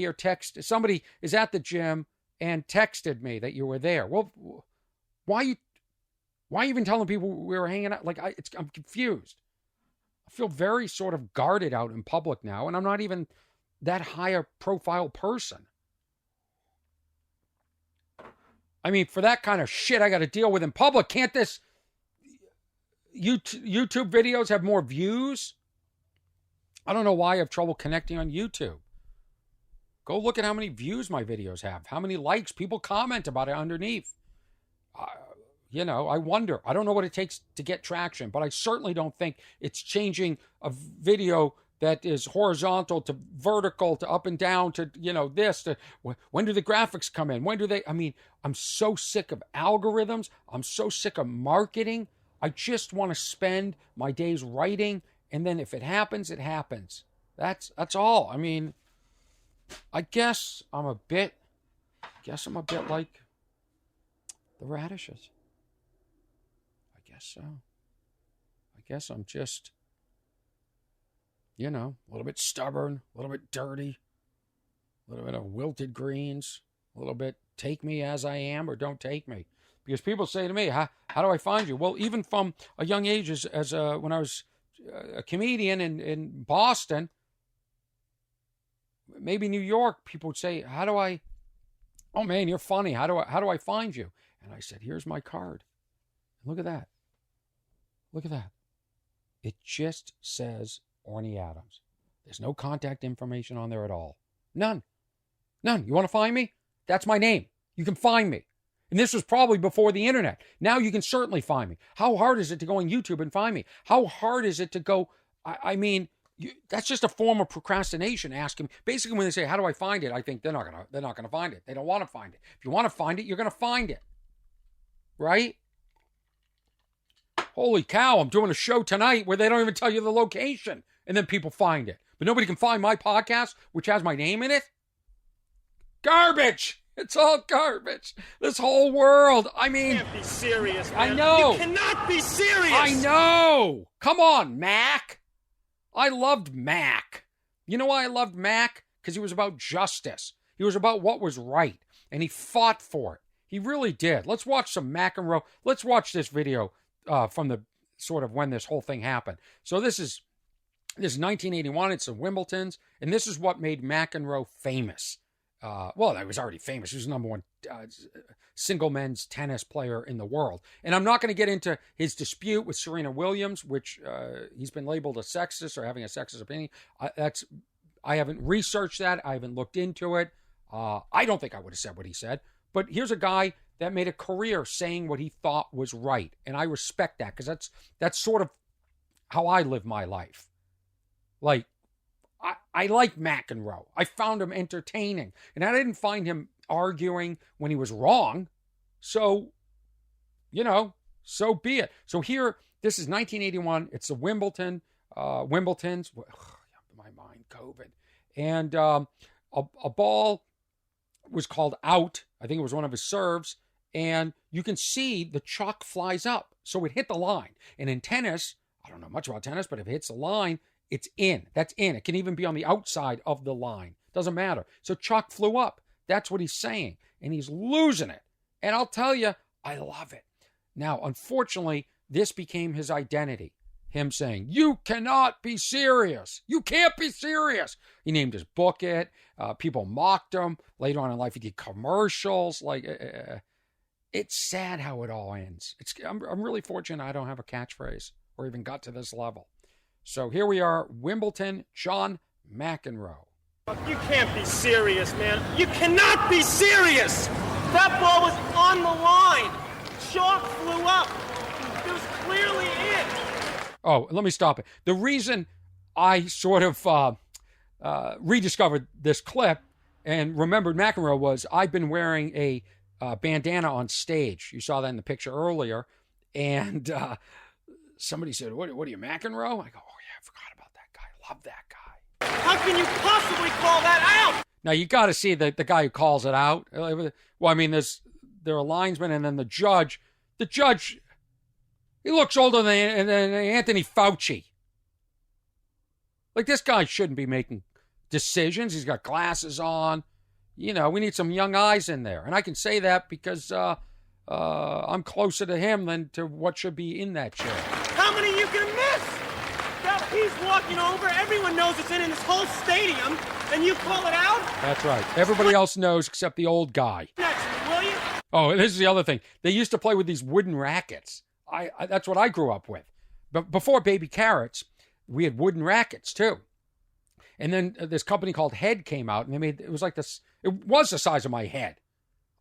is at the gym and texted me that you were there. Well, why even telling people we were hanging out? I'm confused. I feel very sort of guarded out in public now, and I'm not even that high a profile person. I mean, for that kind of shit I got to deal with in public, can't this YouTube videos have more views? I don't know why I have trouble connecting on YouTube. Go look at how many views my videos have, how many likes, people comment about it underneath. I wonder. I don't know what it takes to get traction, but I certainly don't think it's changing a video that is horizontal to vertical to up and down to, this. To when do the graphics come in? When do they? I mean, I'm so sick of algorithms. I'm so sick of marketing. I just want to spend my days writing, and then if it happens, it happens. That's all. I mean, I guess I'm a bit like the radishes. I guess so. I guess I'm just, a little bit stubborn, a little bit dirty, a little bit of wilted greens, a little bit take me as I am or don't take me. Because people say to me, how do I find you? Well, even from a young age, when I was a comedian in Boston, maybe New York, people would say, oh man, you're funny. How do I find you? And I said, here's my card. Look at that. Look at that. It just says Orny Adams. There's no contact information on there at all. None. You want to find me? That's my name. You can find me. And this was probably before the internet. Now you can certainly find me. How hard is it to go on YouTube and find me? How hard is it to go? I mean, that's just a form of procrastination. Asking, basically, when they say, "How do I find it?" I think they're not gonna find it. They don't want to find it. If you want to find it, you're gonna find it, right? Holy cow! I'm doing a show tonight where they don't even tell you the location, and then people find it. But nobody can find my podcast, which has my name in it. Garbage. It's all garbage. This whole world. I mean, You can't be serious, man. I know. You cannot be serious. I know. Come on, Mac. I loved Mac. You know why I loved Mac? Because he was about justice. He was about what was right. And he fought for it. He really did. Let's watch some McEnroe. Let's watch this video from the sort of when this whole thing happened. So this is 1981. It's the Wimbledons. And this is what made McEnroe famous. Well, he was already famous. He was the number one single men's tennis player in the world. And I'm not going to get into his dispute with Serena Williams, which he's been labeled a sexist or having a sexist opinion. I haven't researched that. I haven't looked into it. I don't think I would have said what he said. But here's a guy that made a career saying what he thought was right. And I respect that because that's sort of how I live my life. Like, I like McEnroe. I found him entertaining. And I didn't find him arguing when he was wrong. So, so be it. So here, this is 1981. It's the Wimbledons. My mind, COVID. And a ball was called out. I think it was one of his serves. And you can see the chalk flies up. So it hit the line. And in tennis, I don't know much about tennis, but if it hits the line, it's in. That's in. It can even be on the outside of the line. Doesn't matter. So chalk flew up. That's what he's saying. And he's losing it. And I'll tell you, I love it. Now, unfortunately, this became his identity. Him saying, "You cannot be serious. You can't be serious." He named his book it. People mocked him. Later on in life, he did commercials. It's sad how it all ends. I'm really fortunate I don't have a catchphrase or even got to this level. So here we are, Wimbledon, John McEnroe. You can't be serious, man. You cannot be serious. That ball was on the line. Chalk flew up. It was clearly in. Oh, let me stop it. The reason I sort of rediscovered this clip and remembered McEnroe was I've been wearing a bandana on stage. You saw that in the picture earlier. And somebody said, what are you, McEnroe? I go, oh, yeah, I forgot about that guy. I love that guy. How can you possibly call that out? Now, you got to see the guy who calls it out. Well, I mean, there are linesmen and then the judge. The judge, he looks older than Anthony Fauci. Like, this guy shouldn't be making decisions. He's got glasses on. We need some young eyes in there. And I can say that because I'm closer to him than to what should be in that chair. How many you can miss? That piece walking over, everyone knows it's in this whole stadium, and you call it out? That's right. Everybody else knows except the old guy. Next, will you? Oh, this is the other thing. They used to play with these wooden rackets. That's what I grew up with. But before Baby Carrots, we had wooden rackets too. And then this company called Head came out, and it was like this. It was the size of my head.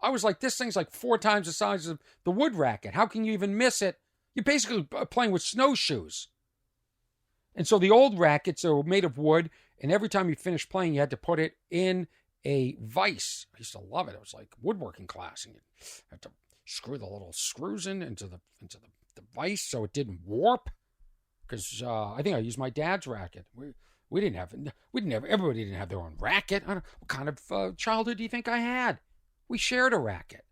I was like, this thing's like 4 times the size of the wood racket. How can you even miss it? You're basically playing with snowshoes. And so the old rackets are made of wood, and every time you finished playing, you had to put it in a vise. I used to love it. It was like woodworking class, and you had to screw the little screws into the vise so it didn't warp. Because I think I used my dad's racket. Everybody didn't have their own racket. What kind of childhood do you think I had? We shared a racket.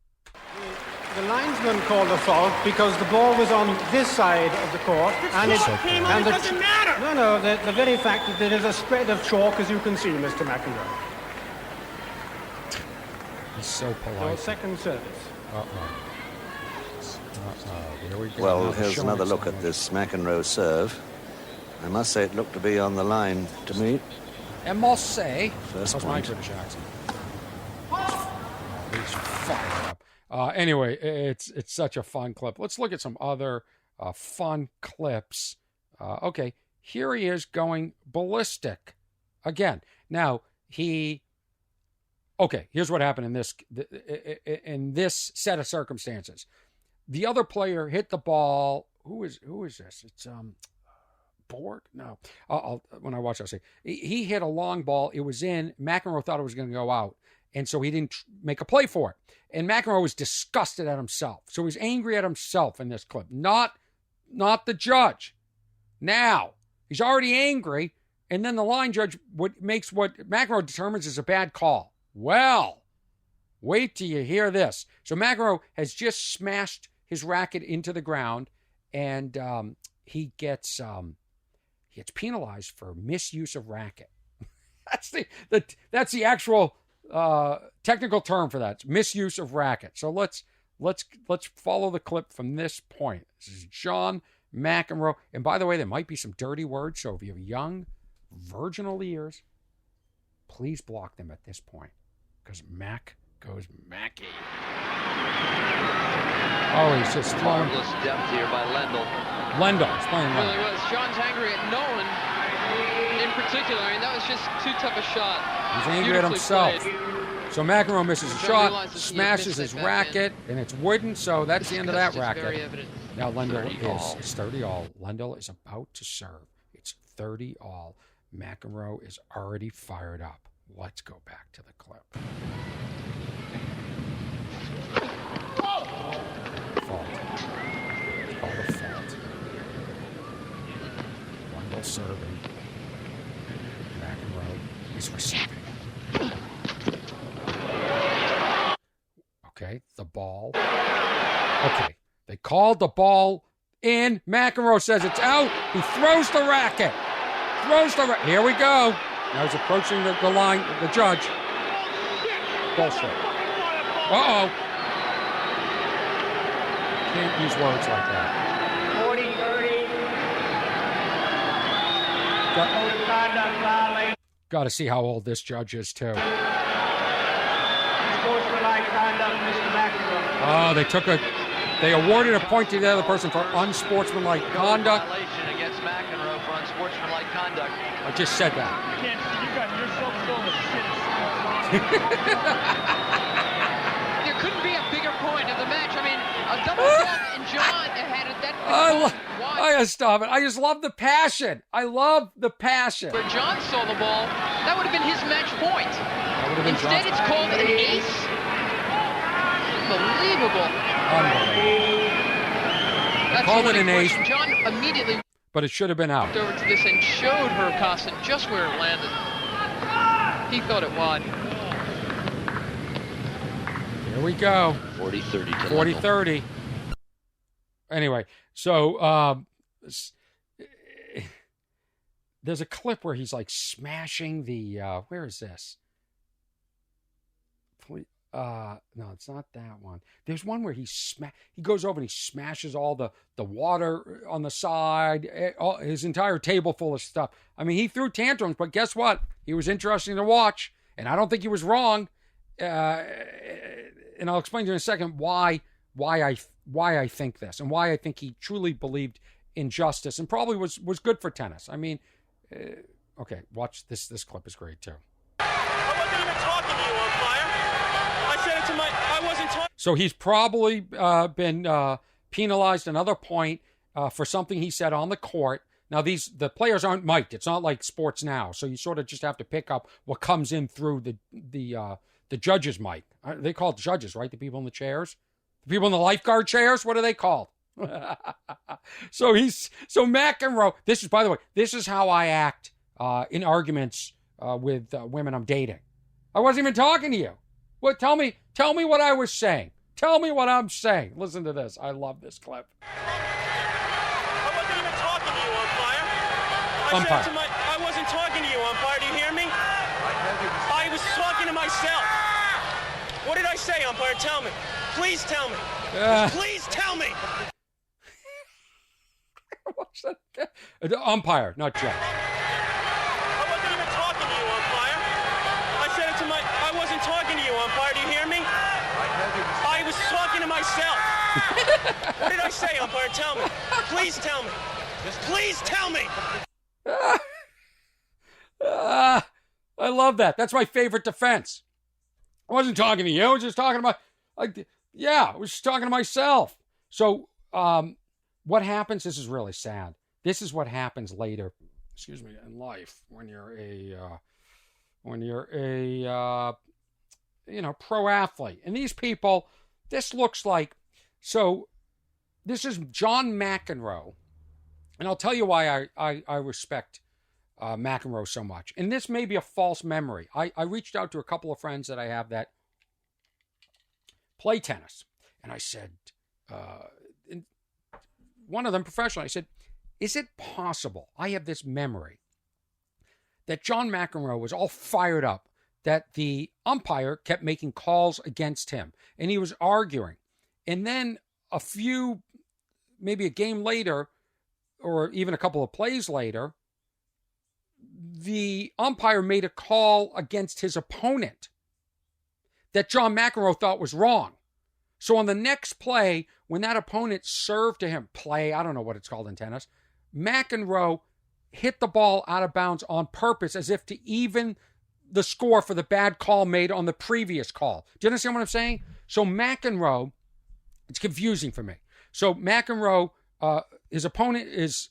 The linesman called a fault because the ball was on this side of the court. And it came on, it doesn't matter. No, the very fact that there is a spread of chalk, as you can see, Mr. McEnroe. He's so polite. Your second service. Here we go. Well, here's another look at this McEnroe serve. I must say it looked to be on the line to me. I must say, First that's my point. British accent. He's fired up. Anyway, it's such a fun clip. Let's look at some other fun clips. Okay, here he is going ballistic again. Now, he okay, here's what happened in this set of circumstances. The other player hit the ball. Who is this? It's Borg? No. When I watch, I'll say he hit a long ball. It was in. McEnroe thought it was going to go out, and so he didn't make a play for it. And McEnroe was disgusted at himself. So he's angry at himself in this clip, not the judge. Now he's already angry, and then the line judge makes what McEnroe determines is a bad call. Well, wait till you hear this. So McEnroe has just smashed his racket into the ground, and he gets penalized for misuse of racket. That's the actual technical term for that. It's misuse of racket. So let's follow the clip from this point. This is John McEnroe, and by the way, there might be some dirty words. So if you have young, virginal ears, please block them at this point, because Mac goes Mackie. Oh, he's just throwing. Marvelous depth here by Lendl. Lendl is playing well. Really was. John's angry at no one in particular. I mean, that was just too tough a shot. He's angry at himself. Played. So McEnroe misses a John shot, realizes he smashes missed his that racket, and it's wooden, so that's the end of that racket. Very evident. Now Lendl 30 all. is 30 all. Lendl is about to serve. It's 30 all. McEnroe is already fired up. Let's go back to the clip. Fault. It's called a fault. Lendl serving. McEnroe is receiving. Okay, the ball. Okay, they called the ball in. McEnroe says it's out. He throws the racket. Here we go. Now he's approaching the line, the judge. Bullshit. Uh-oh. Can't use words like that. 40-30. Got to see how old this judge is, too. Sportsmanlike conduct, Mr. McEnroe. They awarded a point to the other person for unsportsmanlike conduct. Violation against McEnroe for unsportsmanlike conduct. I just said that. You're so full of shit. There couldn't be a bigger point of the match. I mean, a double dunk and John had it that I gotta stop it. I just love the passion. I love the passion. Where John saw the ball, that would have been his match point. That would have been Instead, John's. it's called an ace. Unbelievable. That's Called the it an only ace. question. John immediately But it should have been out. walked over to this and showed her Costin just where it landed. He thought it wide. Here we go. 40-30. 40-30. Anyway, so there's a clip where he's like smashing the where is this? No, it's not that one. There's one where he goes over and he smashes all the water on the side, his entire table full of stuff. I mean, he threw tantrums, but guess what? He was interesting to watch, and I don't think he was wrong. And I'll explain to you in a second why I think this and why I think he truly believed in justice and probably was good for tennis. I mean, okay, watch this. This clip is great too. I wasn't even talking to you, umpire. I said it to I wasn't talking. So he's probably been penalized another point for something he said on the court. Now the players aren't mic'd. It's not like sports now, so you sort of just have to pick up what comes in through the judge's mic. They call it judges, right? The people in the chairs, the people in the lifeguard chairs. What are they called? So McEnroe. This is, by the way, this is how I act in arguments with women I'm dating. I wasn't even talking to you. What? Tell me what I was saying. Tell me what I'm saying. Listen to this. I love this clip. I wasn't even talking to you, umpire. I wasn't talking to you, umpire. Do you hear me? I was talking to myself. What did I say, umpire? Tell me. Please tell me. Please tell me. Watch that. Umpire, not judge. I wasn't even talking to you, umpire. I said it to I wasn't talking to you, umpire. Do you hear me? I was talking to myself. What did I say, umpire? Tell me. Please tell me. Please tell me. I love that. That's my favorite defense. I wasn't talking to you. I was just talking about, I was just talking to myself. So what happens, this is really sad. This is what happens later, in life when you're a pro athlete. And these people, this looks like, so this is John McEnroe. And I'll tell you why I respect McEnroe so much. And this may be a false memory. I reached out to a couple of friends that I have that play tennis. And I said, one of them professionally, I said, is it possible, I have this memory, that John McEnroe was all fired up, that the umpire kept making calls against him, and he was arguing. And then maybe a game later, or even a couple of plays later, the umpire made a call against his opponent that John McEnroe thought was wrong. So on the next play, when that opponent served to him, I don't know what it's called in tennis, McEnroe hit the ball out of bounds on purpose as if to even the score for the bad call made on the previous call. Do you understand what I'm saying? So McEnroe, it's confusing for me. So McEnroe, his opponent is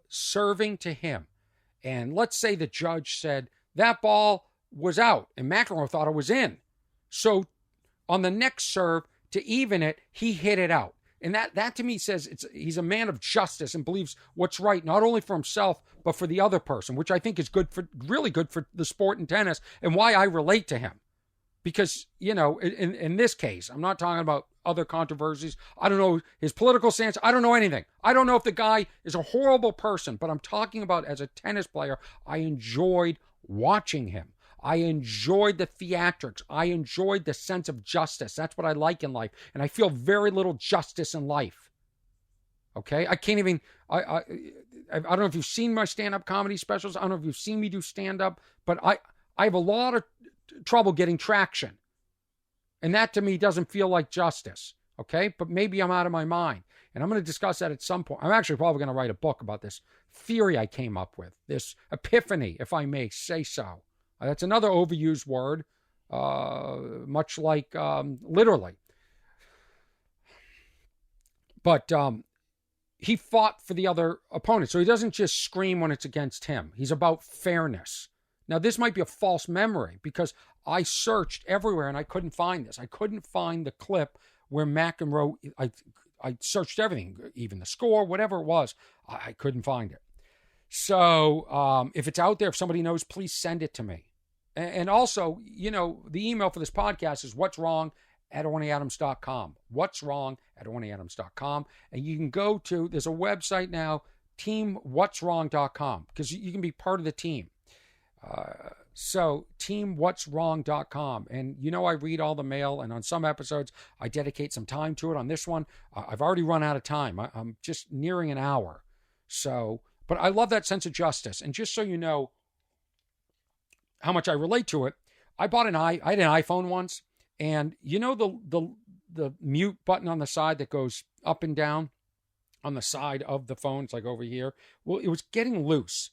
serving to him. And let's say the judge said that ball was out and McEnroe thought it was in. So on the next serve, to even it, he hit it out. And that to me says he's a man of justice and believes what's right, not only for himself, but for the other person, which I think is really good for the sport in tennis and why I relate to him. Because, in this case, I'm not talking about other controversies. I don't know his political stance. I don't know anything. I don't know if the guy is a horrible person, but I'm talking about as a tennis player, I enjoyed watching him. I enjoyed the theatrics. I enjoyed the sense of justice. That's what I like in life. And I feel very little justice in life. Okay? I can't even, I don't know if you've seen my stand-up comedy specials. I don't know if you've seen me do stand-up, but I have a lot of trouble getting traction. And that to me doesn't feel like justice. Okay? But maybe I'm out of my mind. And I'm going to discuss that at some point. I'm actually probably going to write a book about this theory I came up with, this epiphany, if I may say so. That's another overused word, much like literally. But he fought for the other opponent. So he doesn't just scream when it's against him. He's about fairness. Now, this might be a false memory because I searched everywhere and I couldn't find this. I couldn't find the clip where McEnroe, I searched everything, even the score, whatever it was. I couldn't find it. So if it's out there, if somebody knows, please send it to me. And also, the email for this podcast is what'swrong@ornyadams.com. What'swrong@ornyadams.com. And you can go to, there's a website now, teamwhat'swrong.com, because you can be part of the team. So teamwhat'swrong.com. And I read all the mail, and on some episodes, I dedicate some time to it. On this one, I've already run out of time. I'm just nearing an hour. So, but I love that sense of justice. And just so you know how much I relate to it, I had an iPhone once, and the mute button on the side that goes up and down on the side of the phone, it's like over here. Well, it was getting loose,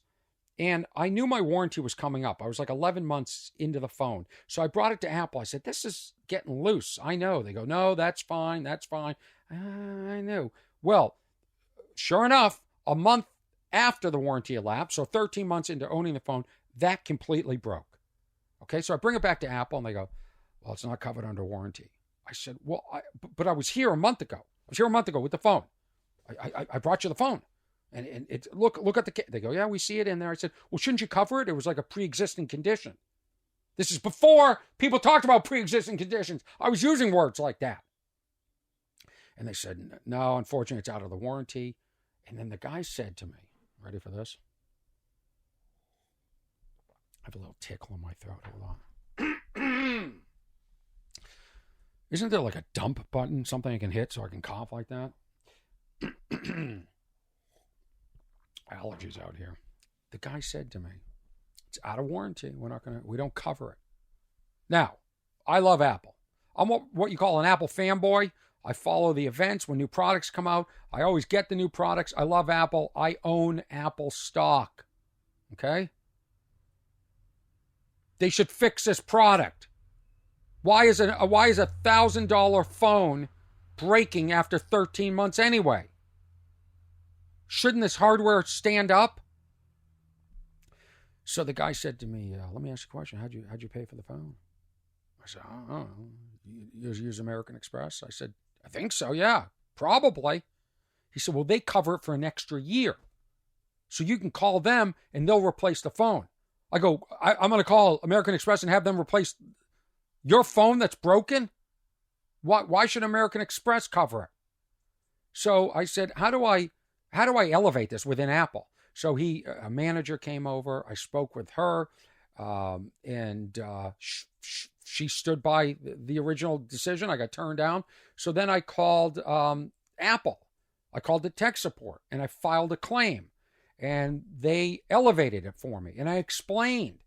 and I knew my warranty was coming up. I was like 11 months into the phone, so I brought it to Apple. I said, "This is getting loose." I know. They go, "No, that's fine. That's fine." I knew. Well, sure enough, a month after the warranty elapsed, so 13 months into owning the phone, that completely broke. Okay, so I bring it back to Apple, and they go, "Well, it's not covered under warranty." I said, "Well, but I was here a month ago. I was here a month ago with the phone. I brought you the phone, and it's look at the." They go, "Yeah, we see it in there." I said, "Well, shouldn't you cover it? It was like a pre-existing condition." This is before people talked about pre-existing conditions. I was using words like that, and they said, "No, unfortunately, it's out of the warranty." And then the guy said to me, "Ready for this?" I have a little tickle in my throat. Hold on. Isn't there like a dump button, something I can hit so I can cough like that? Allergies out here. The guy said to me, "It's out of warranty. We don't cover it." Now, I love Apple. I'm what you call an Apple fanboy. I follow the events when new products come out. I always get the new products. I love Apple. I own Apple stock. Okay? They should fix this product. Why is a $1,000 phone breaking after 13 months anyway? Shouldn't this hardware stand up? So the guy said to me, let me ask you a question. How'd you pay for the phone? I said, I don't know. You use American Express? I said, I think so, yeah, probably. He said, well, they cover it for an extra year. So you can call them and they'll replace the phone. I go, I'm going to call American Express and have them replace your phone that's broken? Why should American Express cover it? So I said, how do I elevate this within Apple? So a manager came over. I spoke with her, and she stood by the original decision. I got turned down. So then I called Apple. I called the tech support, and I filed a claim. And they elevated it for me. And I explained.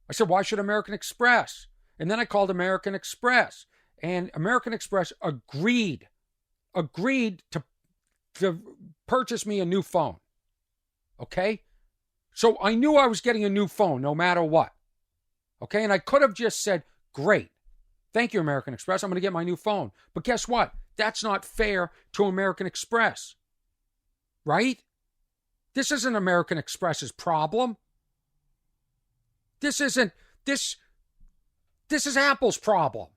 I said, why should American Express? And then I called American Express. And American Express agreed to purchase me a new phone. Okay? So I knew I was getting a new phone no matter what. Okay? And I could have just said, great. Thank you, American Express. I'm going to get my new phone. But guess what? That's not fair to American Express. Right? This isn't American Express's problem. This is Apple's problem.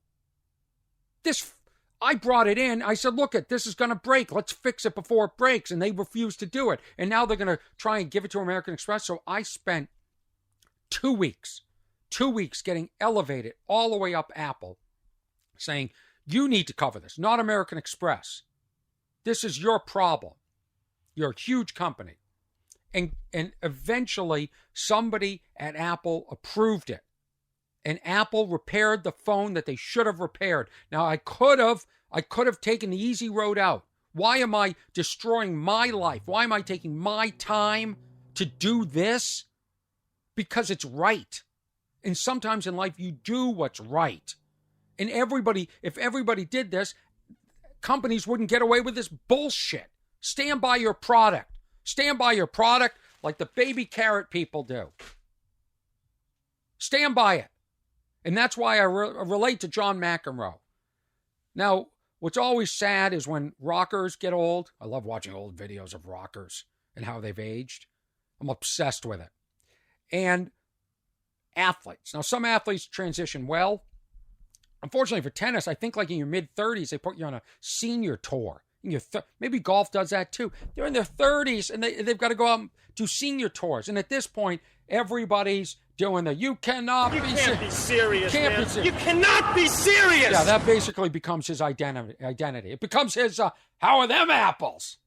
I brought it in. I said, look, this is going to break. Let's fix it before it breaks. And they refused to do it. And now they're going to try and give it to American Express. So I spent 2 weeks getting elevated all the way up Apple, saying, you need to cover this, not American Express. This is your problem. You're a huge company. And eventually somebody at Apple approved it. And Apple repaired the phone that they should have repaired. Now I could have taken the easy road out. Why am I destroying my life? Why am I taking my time to do this? Because it's right. And sometimes in life you do what's right. And if everybody did this, companies wouldn't get away with this bullshit. Stand by your product. Stand by your product like the baby carrot people do. Stand by it. And that's why I relate to John McEnroe. Now, what's always sad is when rockers get old. I love watching old videos of rockers and how they've aged. I'm obsessed with it. And athletes. Now, some athletes transition well. Unfortunately for tennis, I think like in your mid-30s, they put you on a senior tour. Maybe golf does that too. They're in their 30s and they've got to go out and do senior tours. And at this point, everybody's doing you can't be serious, man. You cannot be serious. Yeah, that basically becomes his identity. It becomes his, how are them apples?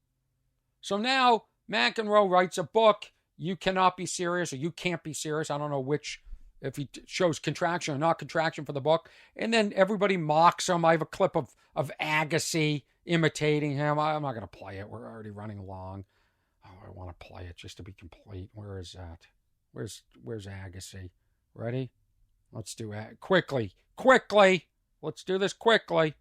So now McEnroe writes a book, You Cannot Be Serious, or You Can't Be Serious. I don't know which, if he shows contraction or not contraction for the book. And then everybody mocks him. I have a clip of Agassi imitating him. I'm not going to play it. We're already running along. Oh, I want to play it just to be complete. Where is that? Where's Agassi? Ready? Let's do it quickly. Let's do this quickly.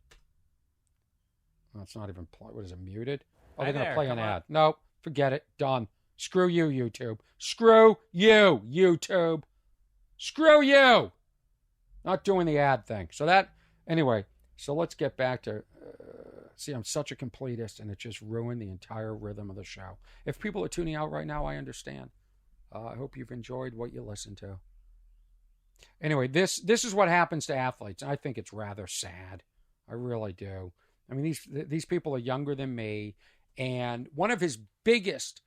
Oh, it's not even play. What is it, muted? Oh, they're going to play an ad. No, forget it. Done. Screw you, YouTube. Screw you, YouTube. Screw you. Not doing the ad thing. Anyway, so let's get back to, see, I'm such a completist and it just ruined the entire rhythm of the show. If people are tuning out right now, I understand. I hope you've enjoyed what you listened to. Anyway, this is what happens to athletes. I think it's rather sad. I really do. I mean, these people are younger than me, and one of his biggest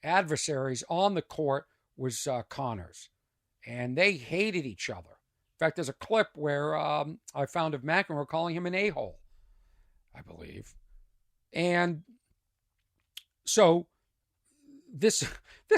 adversaries on the court was Connors, and they hated each other. In fact, there's a clip where I found of McEnroe calling him an a-hole, I believe. And so this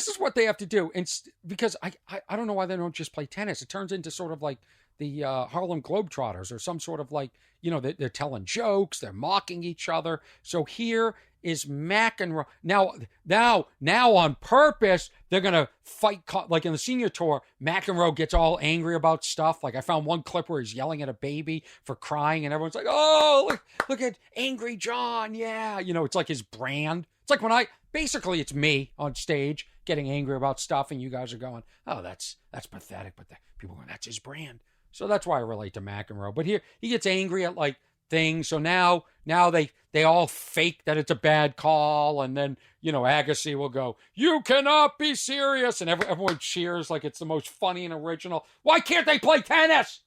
is what they have to do. And because I don't know why they don't just play tennis. It turns into sort of like the Harlem Globetrotters or some sort of like, they're telling jokes, they're mocking each other. So here is McEnroe. Now on purpose, they're going to fight. Like in the senior tour, McEnroe gets all angry about stuff. Like I found one clip where he's yelling at a baby for crying and everyone's like, oh, look at Angry John. Yeah. It's like his brand. It's like when basically it's me on stage getting angry about stuff and you guys are going, oh, that's pathetic. But people are going, that's his brand. So that's why I relate to McEnroe. But here he gets angry at like things. So now they all fake that it's a bad call, and then Agassi will go, "You cannot be serious," and everyone cheers like it's the most funny and original. Why can't they play tennis?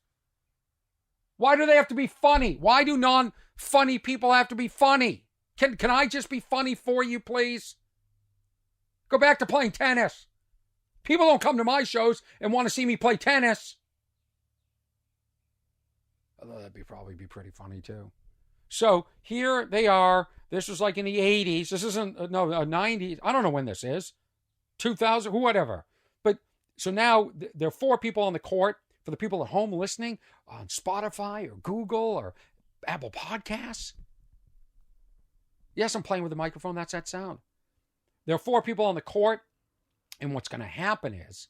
Why do they have to be funny? Why do non-funny people have to be funny? Can I just be funny for you, please? Go back to playing tennis. People don't come to my shows and want to see me play tennis. Although that'd probably be pretty funny too. So here they are. This was like in the 80s. This isn't, 90s. I don't know when this is. 2000, whatever. But so now there are 4 people on the court. For the people at home listening on Spotify or Google or Apple Podcasts. Yes, I'm playing with the microphone. That's that sound. There are 4 people on the court. And what's going to happen is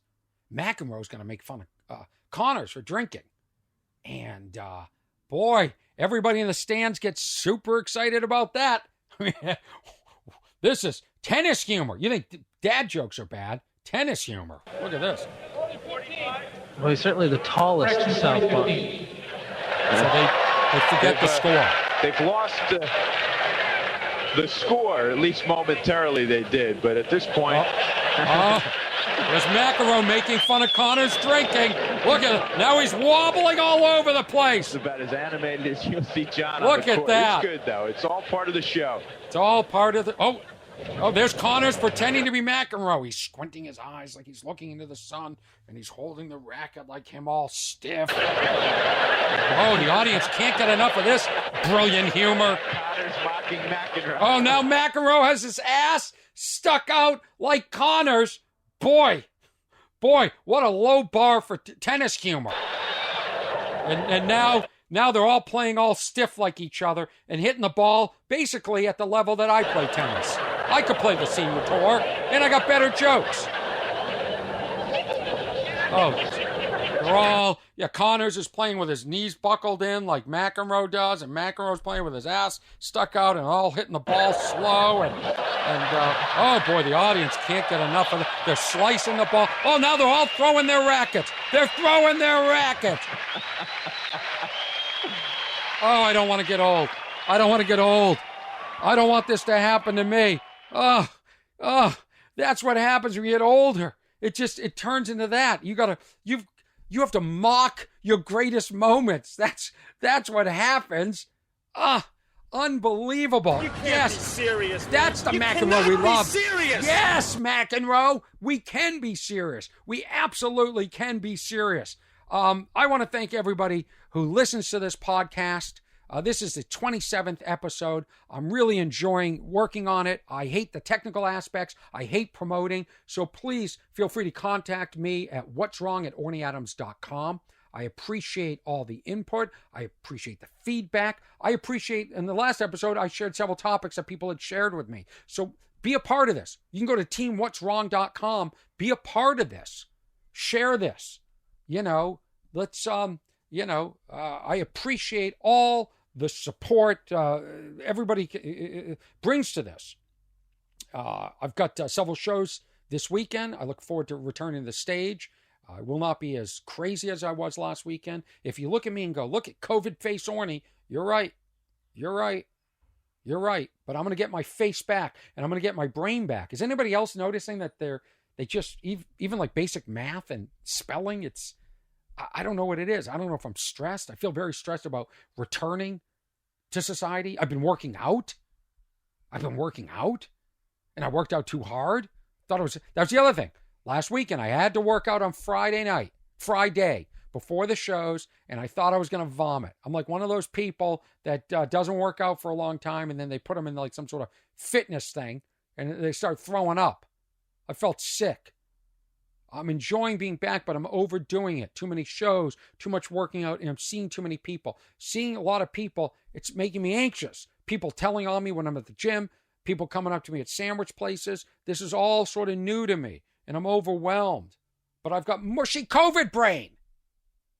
McEnroe's going to make fun of Connors for drinking. And boy, everybody in the stands gets super excited about that. This is tennis humor. You think dad jokes are bad? Tennis humor. Look at this. Well, he's certainly the tallest southpaw. So they forget the score. They've lost the score, at least momentarily they did. But at this point... There's McEnroe making fun of Connors drinking. Look at it. Now he's wobbling all over the place. It's about as animated as you'll see John Look on the at court. that. It's good, though. It's all part of the show. It's all part of the... Oh, there's Connors pretending to be McEnroe. He's squinting his eyes like he's looking into the sun, and he's holding the racket like him all stiff. Oh, the audience can't get enough of this brilliant humor. Connors mocking McEnroe. Oh, now McEnroe has his ass stuck out like Connors. Boy, what a low bar for tennis humor. And now they're all playing all stiff like each other and hitting the ball basically at the level that I play tennis. I could play the senior tour, and I got better jokes. Oh, they're all... Yeah, Connors is playing with his knees buckled in like McEnroe does, and McEnroe's playing with his ass stuck out and all hitting the ball slow. And oh, boy, the audience can't get enough of it. They're slicing the ball. Oh, now they're all throwing their rackets. They're throwing their rackets. Oh, I don't want to get old. I don't want this to happen to me. Oh, that's what happens when you get older. It turns into that. You have to mock your greatest moments. That's what happens. Unbelievable. You can't yes. be serious, man. That's the you McEnroe we love. Serious. Yes, McEnroe. We can be serious. We absolutely can be serious. I want to thank everybody who listens to this podcast. This is the 27th episode. I'm really enjoying working on it. I hate the technical aspects. I hate promoting. So please feel free to contact me at what'swrong@ornyadams.com. I appreciate all the input. I appreciate the feedback. I appreciate, in the last episode, I shared several topics that people had shared with me. So be a part of this. You can go to teamwhat'swrong.com. Be a part of this. Share this. Let's, I appreciate all the support everybody brings to this. I've got several shows this weekend. I look forward to returning to the stage. I will not be as crazy as I was last weekend. If you look at me and go, look at COVID face Orny, you're right. But I'm going to get my face back, and I'm going to get my brain back. Is anybody else noticing that they just, even like basic math and spelling, I don't know what it is. I don't know if I'm stressed. I feel very stressed about returning to society. I've been working out, and I worked out too hard. That was the other thing. Last weekend, I had to work out on Friday, before the shows, and I thought I was going to vomit. I'm like one of those people that doesn't work out for a long time, and then they put them in like some sort of fitness thing, and they start throwing up. I felt sick. I'm enjoying being back, but I'm overdoing it. Too many shows, too much working out, and I'm seeing too many people. Seeing a lot of people, it's making me anxious. People telling on me when I'm at the gym, people coming up to me at sandwich places. This is all sort of new to me, and I'm overwhelmed. But I've got mushy COVID brain.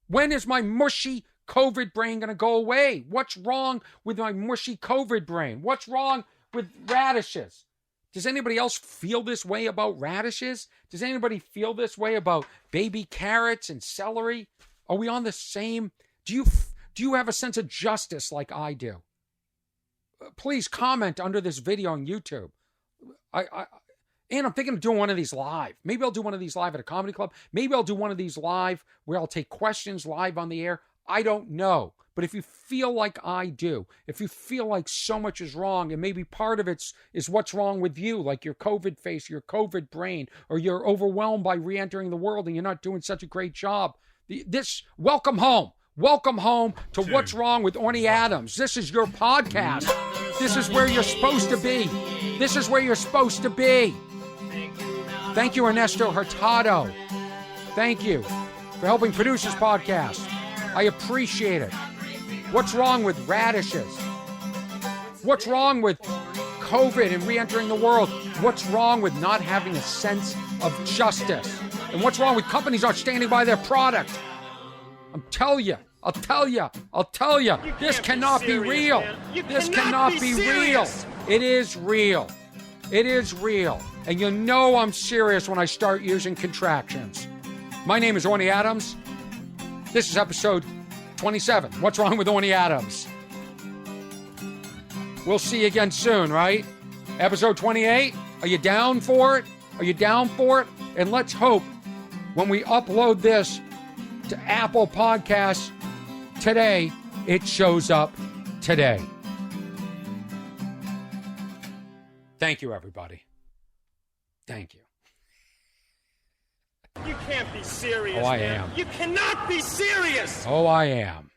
When is my mushy COVID brain going to go away? What's wrong with my mushy COVID brain? What's wrong with radishes? Does anybody else feel this way about radishes? Does anybody feel this way about baby carrots and celery? Are we on the same? Do you have a sense of justice like I do? Please comment under this video on YouTube. And I'm thinking of doing one of these live. Maybe I'll do one of these live at a comedy club. Maybe I'll do one of these live where I'll take questions live on the air. I don't know. But if you feel like I do, if you feel like so much is wrong, and maybe part of it is what's wrong with you, like your COVID face, your COVID brain, or you're overwhelmed by re-entering the world and you're not doing such a great job. Welcome home. Welcome home to What's Wrong with Orny Adams. This is your podcast. This is where you're supposed to be. This is where you're supposed to be. Thank you, Ernesto Hurtado. Thank you for helping produce this podcast. I appreciate it. What's wrong with radishes? What's wrong with COVID and re-entering the world? What's wrong with not having a sense of justice? And what's wrong with companies not standing by their product? I'll tell you. This cannot be real. This cannot be real. It is real. It is real. And you know I'm serious when I start using contractions. My name is Orny Adams. This is episode 27. What's Wrong with Orny Adams? We'll see you again soon, right? Episode 28. Are you down for it? Are you down for it? And let's hope when we upload this to Apple Podcasts today, it shows up today. Thank you, everybody. Thank you. You can't be serious, Oh, I man. am. You cannot be serious! Oh, I am.